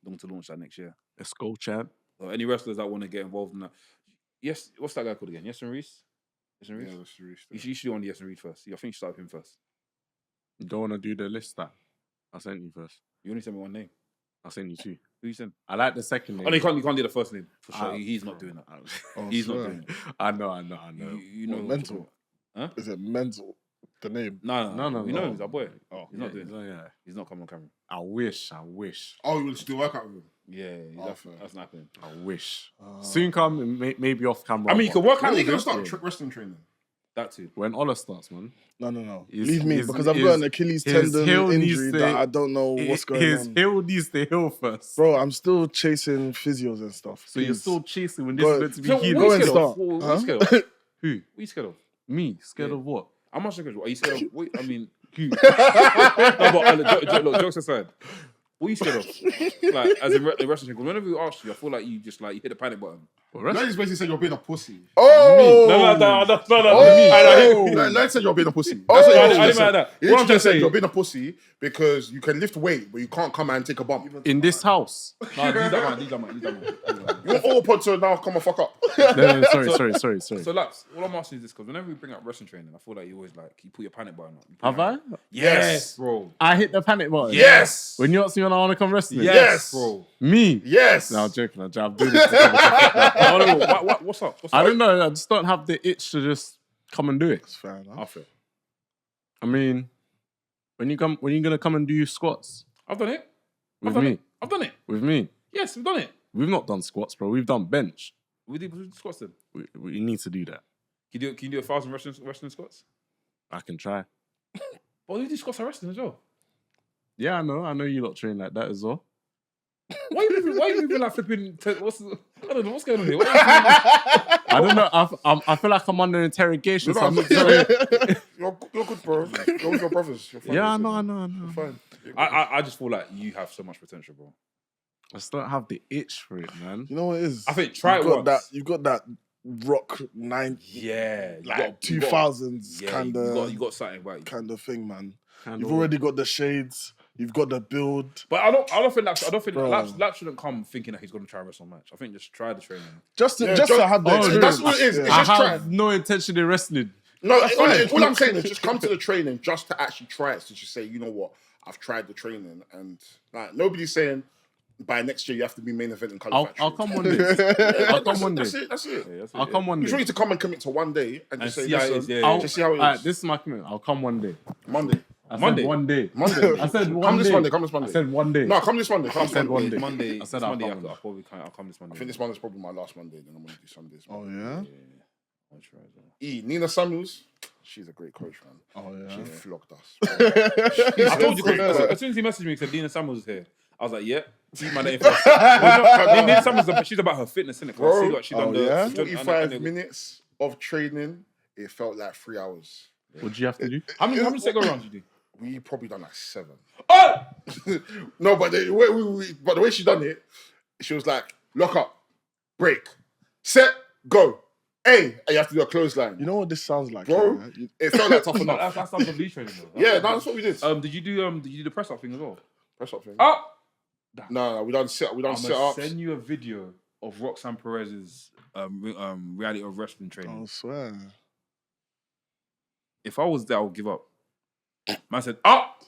long to launch that next year. Let's go, champ. So any wrestlers that want to get involved in that. Yes, what's that guy called again? Yes and Reese? Yeah, that's Reese. You should do on Yes and Reese first. I think you start with him first. You don't want to do the list that I sent you first. You only sent me one name. I sent you two. Who you sent? I like the second name. Oh, no, you can't do the first name for sure. He's not doing that. He's not doing it. I know. You know mental. Huh? Is it mental? The name? No. You know him, he's our boy. Oh, He's not doing it. Yeah. He's not coming on camera. I wish. Oh, you will still work out with him? Yeah, that's not happening. I wish. Soon come, maybe off camera. I mean, you can work out When are you with going him. to start wrestling training? That too. When Ola starts, man. No. His- Leave me his- because I've his- got an Achilles his tendon heel needs injury to- that I don't know what's going His on. heel needs to heal first. Bro, I'm still chasing physios and stuff. So you're please. still chasing when this Go- is meant to be So healing. Go what and are you scared of? start. What are Huh? you scared of? Who? What are you scared of? Me? Scared of what? I'm not scared of. Are you scared of? Wait, I mean, who? No, but look, jokes aside, what are you scared of? Like, as in the wrestling thing, whenever we ask you, I feel like you just like you hit the panic button. Lenny basically said you're being a pussy. Oh! No. Lenny said you're being a pussy. That's what he just said. He literally just said you're being a pussy because you can lift weight, but you can't come and take a bump. In this house. Nah, leave that man. You want all pods to now come and fuck up. No, sorry. So, Laps, all I'm asking is this, because whenever we bring up wrestling training, I feel like you always like, you put your panic button up. Have I? Yes, bro. I hit the panic button. Yes. When you ask me when I want to come wrestling. Yes. bro. Me. Yes. No, I'm joking. I'm doing this. To What's up? I don't know. I just don't have the itch to just come and do it. It's fair enough. I mean, when you gonna come and do squats I've done it. with me? I've done it. With me? Yes, we've done it. We've not done squats, bro. We've done bench. We did squats then. We need to do that. Can you do 1,000 wrestling squats? I can try. Well, we do squats for wrestling as well. Yeah, I know you lot train like that as well. Why are you moving like flipping? I don't know what's going on here. I don't know. I feel like I'm under interrogation. So I'm not sorry. You're good, bro. You're with your brothers. You're fine. Yeah, I know. You're fine. I just feel like you have so much potential, bro. I just don't have the itch for it, man. You know what it is? I think try it once. You've got that rock 90s, Yeah, like 2000s kind of. You got something about you. Kind of thing, man. You've already got the shades. You've got the build. But I don't think Bro. Laps shouldn't come thinking that he's going to try and wrestle a match. I think just try the training. Just to have the experience. That's what it is. Yeah. It's I just have trying. no intention in wrestling. No, all I'm saying is just come to the training just to actually try it. To just say, you know what, I've tried the training, and like nobody's saying by next year you have to be main event in Colour Factory. I'll come one day. I'll come one day. That's it. I'll come one You day. just need to come and commit to one day and just say, see how it is, listen, yeah. just see how it is. Alright, this is my commitment. I'll come one day. Monday. I Monday? said one day. Monday. I said one Come day. this Monday. Come this Monday. I said one day. No, come this Monday. Come I said one day. Monday. I said I'll I'll come. come this Monday. I think this Monday's probably my last Monday. Then I'm gonna do Sundays. Oh, yeah? I'll try as well. Nina Samuels, she's a great coach, man. Oh, yeah? She flogged us. I told you, as soon as he messaged me, he said Nina Samuels is here. I was like, yeah. See, man, Nina Samuels, she's about her fitness, isn't it? Bro, I see what she done. yeah? 45 minutes of training, it felt like 3 hours. What do you have to do? How many second rounds you do? We probably done like 7. Oh! No, but the way she done it, she was like, lock up, break, set, go. Hey, and you have to do a clothesline. You know what this sounds like, Bro, yeah? it felt like tough enough. That's some police training, though. Yeah, that's what we did. Did you do the press up thing as well? Press up thing. Up. No, we done sit I'm gonna ups. send you a video of Roxanne Perez's reality of wrestling training. I swear. If I was there, I would give up. Man said up,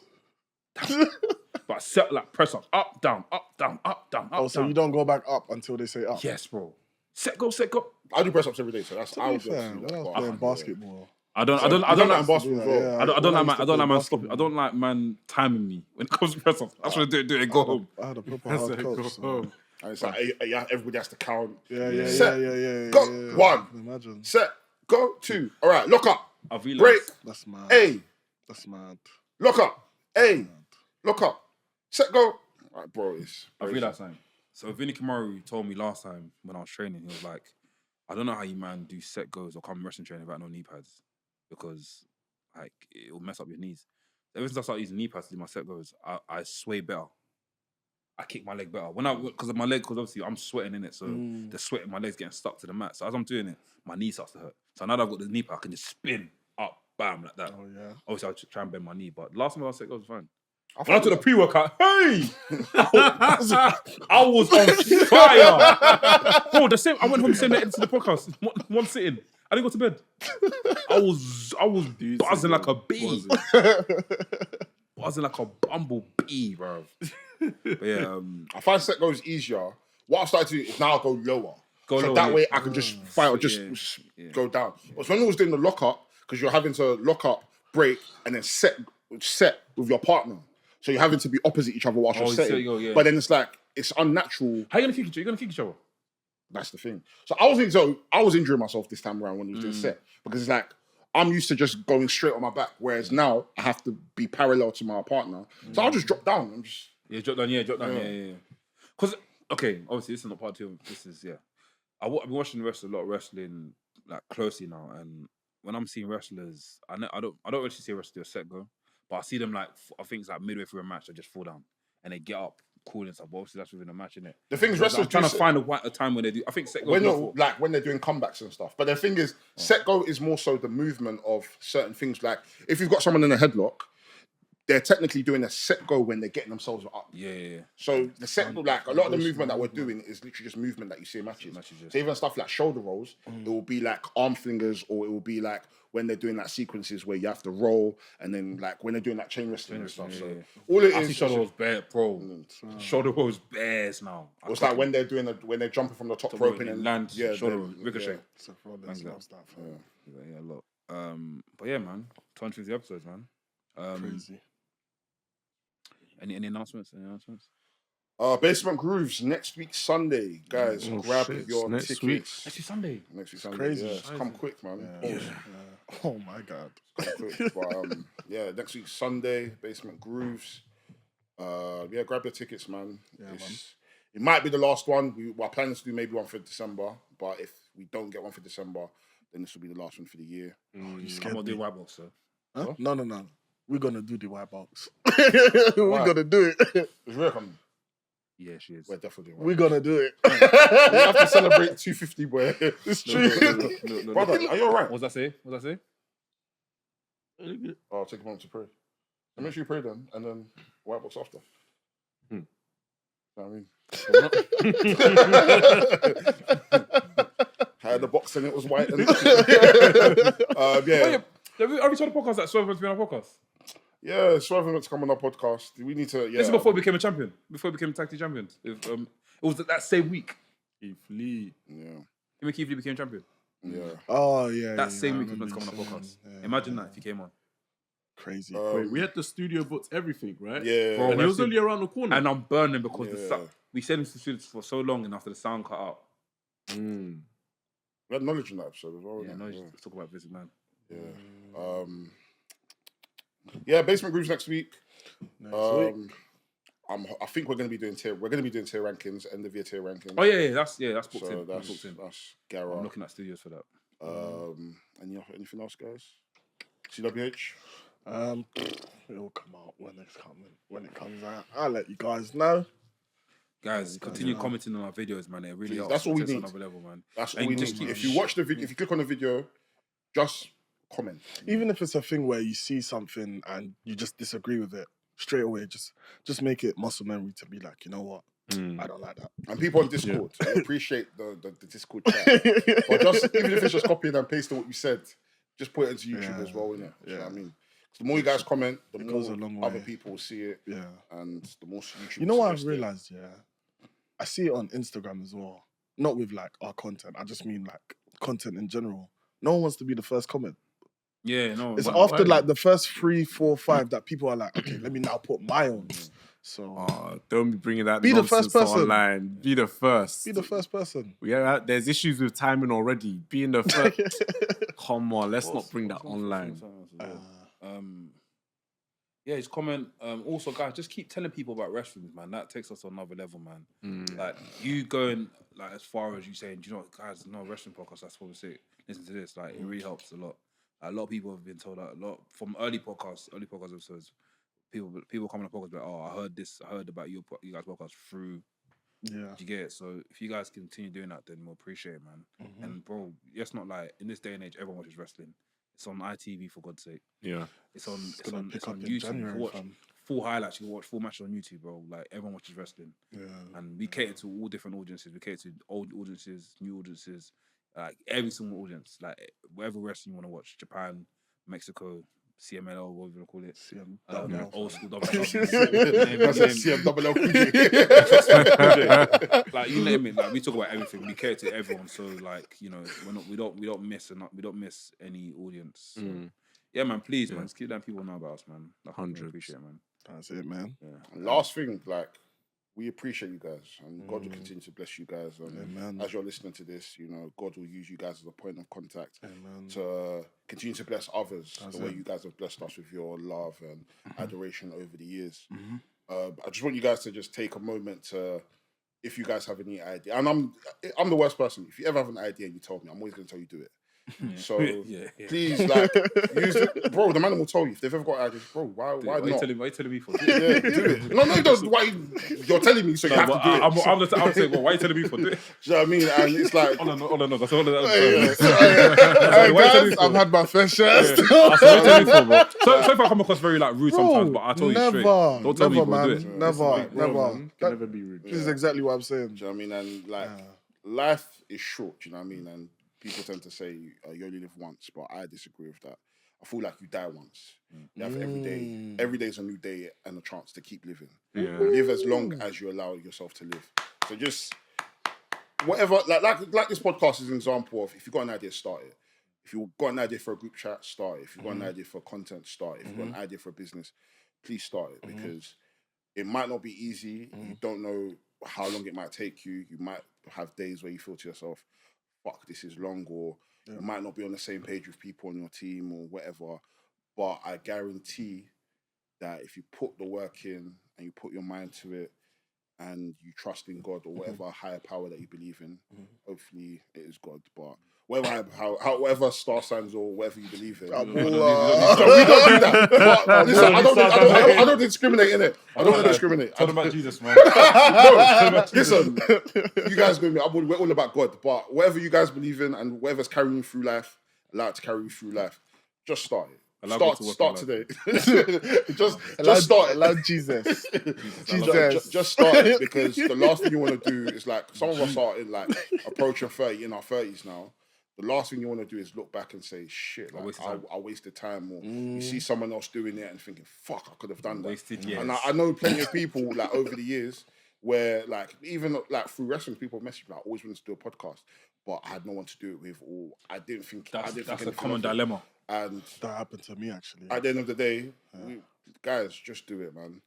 but set like press up, down, up, down, up, down, up. Oh, so down. you don't go back up until they say up? Yes, bro. Set go. I do press ups every day, so that's I To would be be fair, able when to I do was that. playing basketball. I don't like basketball as well. I don't like man stopping. I don't like man timing me when it comes to press ups. That's what I do it and go home. I had a proper hard coach. So. And it's like everybody has to count. Yeah. Set, Yeah. go, yeah. 1. I can imagine. Set, go, 2. All right, lock up, I've realized. break, That's mad. A, That's mad. lock up, A, lock up, set, go. All right, bro, it's I've realized something. So Vinny Kamaru told me last time when I was training, he was like, I don't know how you man do set goes or come wrestling training without no knee pads because like it will mess up your knees. Ever since I started using knee pads to do my set goes, I sway better. I kick my leg better because obviously I'm sweating in it, so the sweat in my legs getting stuck to the mat. So as I'm doing it, my knee starts to hurt. So now that I've got the knee pad, I can just spin up, bam, like that. Oh, yeah. Obviously, I'll try and bend my knee, but last time I set goes was fine. When I took the pre-workout, hey, I was on fire. Bro, the same. I went home the same night into the podcast, one sitting. I didn't go to bed. I was buzzing like a bee. Buzzing like a bumblebee, bro. But yeah, I find set goes easier. What I've started to do is now go lower. Go so lower, that yeah. way I can just fight or just go down. But when I was doing the lock up, because you're having to lock up, break, and then set with your partner. So you're having to be opposite each other whilst you're setting. Yeah. But then it's like, it's unnatural. How you gonna kick each other? You're gonna kick each other. That's the thing. So I was injuring myself this time around when we was doing set. Because it's like, I'm used to just going straight on my back. Whereas now, I have to be parallel to my partner. So I'll just drop down. I'm just... Drop down. Yeah. Because, okay, obviously this is not part 2. This is, I've been watching a lot of wrestling like closely now. And when I'm seeing wrestlers, I don't actually see a wrestler do a set go. But I see them like, I think it's like midway through a match, they just fall down. And they get up cool and stuff. But obviously, that's within a match, innit? The thing is, I'm wrestlers trying do to find a time when they do. I think set goes when they're doing comebacks and stuff. But the thing is, set go is more so the movement of certain things. Like if you've got someone in a headlock, they're technically doing a set go when they're getting themselves up. Yeah. So the set, like a lot of the movement that we're doing is literally just movement that you see in matches. So even stuff like shoulder rolls, it will be like arm flingers, or it will be like when they're doing that sequences where you have to roll, and then like when they're doing that chain wrestling and stuff. So all it is, shoulder rolls bare, bro. Shoulder rolls bears now. It's like when they're doing when they're jumping from the top rope and then land, shoulder roll, ricochet. So Rollins loves that. Yeah, a lot. But yeah, man, 250 episodes, man. Crazy. Any announcements? Basement Grooves next week Sunday, guys. Grab your next tickets. week. Next week Sunday. Next week Sunday. crazy. Yeah, come quick, man. Yeah. Oh my god. Come quick. But next week Sunday, Basement Grooves. Grab your tickets, man. It might be the last one. We're planning to do maybe one for December, but if we don't get one for December, then this will be the last one for the year. I'm gonna do white box, sir. Huh? No. We're gonna do the white box. We're gonna do it. Is Rhea coming? Yeah, she is. We're definitely doing We're gonna do it. we have to celebrate 250, boy. It's true. No. Brother, are you alright? What does that say? I'll take a moment to pray. So make sure you pray then, and then white box after. You know what I mean? Had the box and it was white. And Have we told the podcast that Swerve wants to be on our podcast? Yeah, Swerve wants to come on our podcast. We need to. Yeah, This is before we became a champion. Before we became tag team champions. It was that same week. Keith Lee. Yeah. Keith Lee became champion. Yeah. Oh yeah. That same week he was coming on our podcast. Imagine that if he came on. Crazy. Wait, we had the studio booked everything, right? Yeah. Bro, And it was only around the corner. And I'm burning because the sound. We said this to students for so long, and after the sound cut out. We had knowledge in that episode as well. Yeah, knowledge. Let's talk about Visit Man. Yeah. Basement Grooves next week. I think we're going to be doing tier. We're going to be doing tier rankings, end of year tier rankings. Oh yeah, that's booked So in. that's booked in. Gara. I'm looking at studios for that. Anything else, guys? CWH. It'll come out when it comes out. I'll let you guys know. Guys, continue commenting on our videos, man. It really helps. That's all we Takes us need. Another level, man. That's all we need. If you watch the video, if you click on the video, just comment. Even if it's a thing where you see something and you just disagree with it straight away, just make it muscle memory to be like, you know what, I don't like that. And people on Discord, I appreciate the Discord chat. But just even if it's just copying and pasting what you said, just put it into YouTube as well, innit? You know what I mean? The more you guys comment, the more other people will see it. Yeah. And the more YouTube. You know what I've realized? Yeah. I see it on Instagram as well. Not with like our content. I just mean like content in general. No one wants to be the first comment. Yeah, no. It's after like the first 3, 4, 5 that people are like, okay, let me now put my own. So don't be bringing that. Be the first person online. Be the first. Be the first person. Yeah, there's issues with timing already. Being the first. Come on, let's not bring that online. Yeah, just comment. Also, guys, just keep telling people about wrestlings, man. That takes us to another level, man. Like you going like as far as you saying, do you know what, guys? There's no wrestling podcast. That's what we say. Listen to this. Like it really helps a lot. A lot of people have been told that a lot from early podcast episodes. People come on the podcast like, oh, I heard about you guys podcast through. Yeah, you get it. So if you guys continue doing that, then we'll appreciate it, man. And bro, it's not like in this day and age, everyone watches wrestling. It's on ITV for God's sake. Yeah, it's on YouTube. January, you watch full highlights. You watch full matches on YouTube, bro. Like everyone watches wrestling. Yeah, and we cater to all different audiences. We cater to old audiences, new audiences, like every single audience. Like whatever wrestling you want to watch, Japan, Mexico, CMLL, what we want to call it, old school CMLL. Like you name it, like we talk about everything. We cater to everyone, so like you know, we don't miss any audience. So, yeah, man. Please, man, just keep letting people know about us, man. 100, appreciate it, man. That's it, man. Yeah. Last thing, like. We appreciate you guys, and God will continue to bless you guys. And as you're listening to this, you know, God will use you guys as a point of contact to continue to bless others the way you guys have blessed us with your love and adoration over the years. I just want you guys to just take a moment to, if you guys have any idea, and I'm the worst person. If you ever have an idea and you tell me, I'm always going to tell you do it. So Yeah. please, like, use it. Bro, the man will tell you if they've ever got ideas. Bro, why Why not? are you telling me for? Yeah, do it. No, don't. Why you're telling me, so you have to do it. I'm saying, well, why are you telling me for? Do it. Do you know what I mean? And it's like, Oh no, that's all. Hey, guys, I've had my fair share. That's what you're telling me for, bro. So if I come across very like rude sometimes, but I told you straight. Don't tell me, bro. man. Do it. Never. Can never be rude. This is exactly what I'm saying. do you know what I mean? And like, life is short. Do you know what I mean? And people tend to say you only live once, but I disagree with that. I feel like you die once. You have every day. Every day is a new day and a chance to keep living. Yeah. Live as long as you allow yourself to live. So just whatever, like this podcast is an example of, if you've got an idea, start it. If you've got an idea for a group chat, start it. If you've got an idea for content, start it. If you've got an idea for a business, please start it, because it might not be easy. You don't know how long it might take you. You might have days where you feel to yourself, fuck, this is long, or you might not be on the same page with people on your team or whatever. But I guarantee that if you put the work in and you put your mind to it and you trust in God or whatever higher power that you believe in, hopefully it is God. But whatever star signs or whatever you believe in, we don't do that. But listen, I don't discriminate in it. I don't discriminate. Tell them about Jesus, man. No, listen, you guys know me. We're all about God. But whatever you guys believe in and whatever's carrying you through life, allow it to carry you through life. Just start it. Start today. just start it. Allow Jesus. Just start it, because the last thing you want to do is, like, some of us are in, like, approaching 30 in our 30s now. The last thing you want to do is look back and say, shit, like, I wasted time. Or you see someone else doing it and thinking, fuck, I could have done that. Wasted years. And I know plenty of people, like, over the years where, like, even like through wrestling, people message me, I always wanted to do a podcast, but I had no one to do it with, or I didn't think That's a common dilemma. And That happened to me, actually. at the end of the day, guys, just do it, man.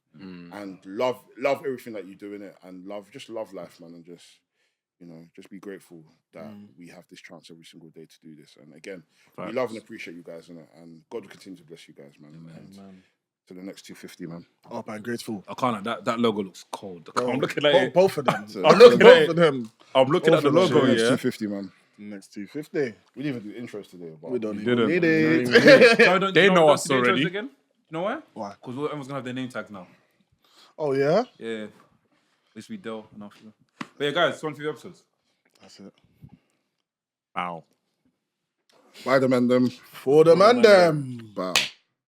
And love everything that you do in it, and love life, man, and just be grateful that we have this chance every single day to do this. And again, we love and appreciate you guys, innit? And God will continue to bless you guys, man. And to the next 250, man. Oh, man, grateful. I can't. That logo looks cold. I'm looking at it. Both of them. I'm looking at Both of them. I'm looking at the logo. Next Yeah. 250, man. Next 250. We didn't even do intros today. But We don't didn't. need it. They know us already. Again? You know why? Why? Because everyone's gonna have their name tags now. Oh, yeah? Yeah. This week, Dell. But yeah, guys, 150 episodes. That's it. Wow. By the Mandem. For the Mandem. Bow.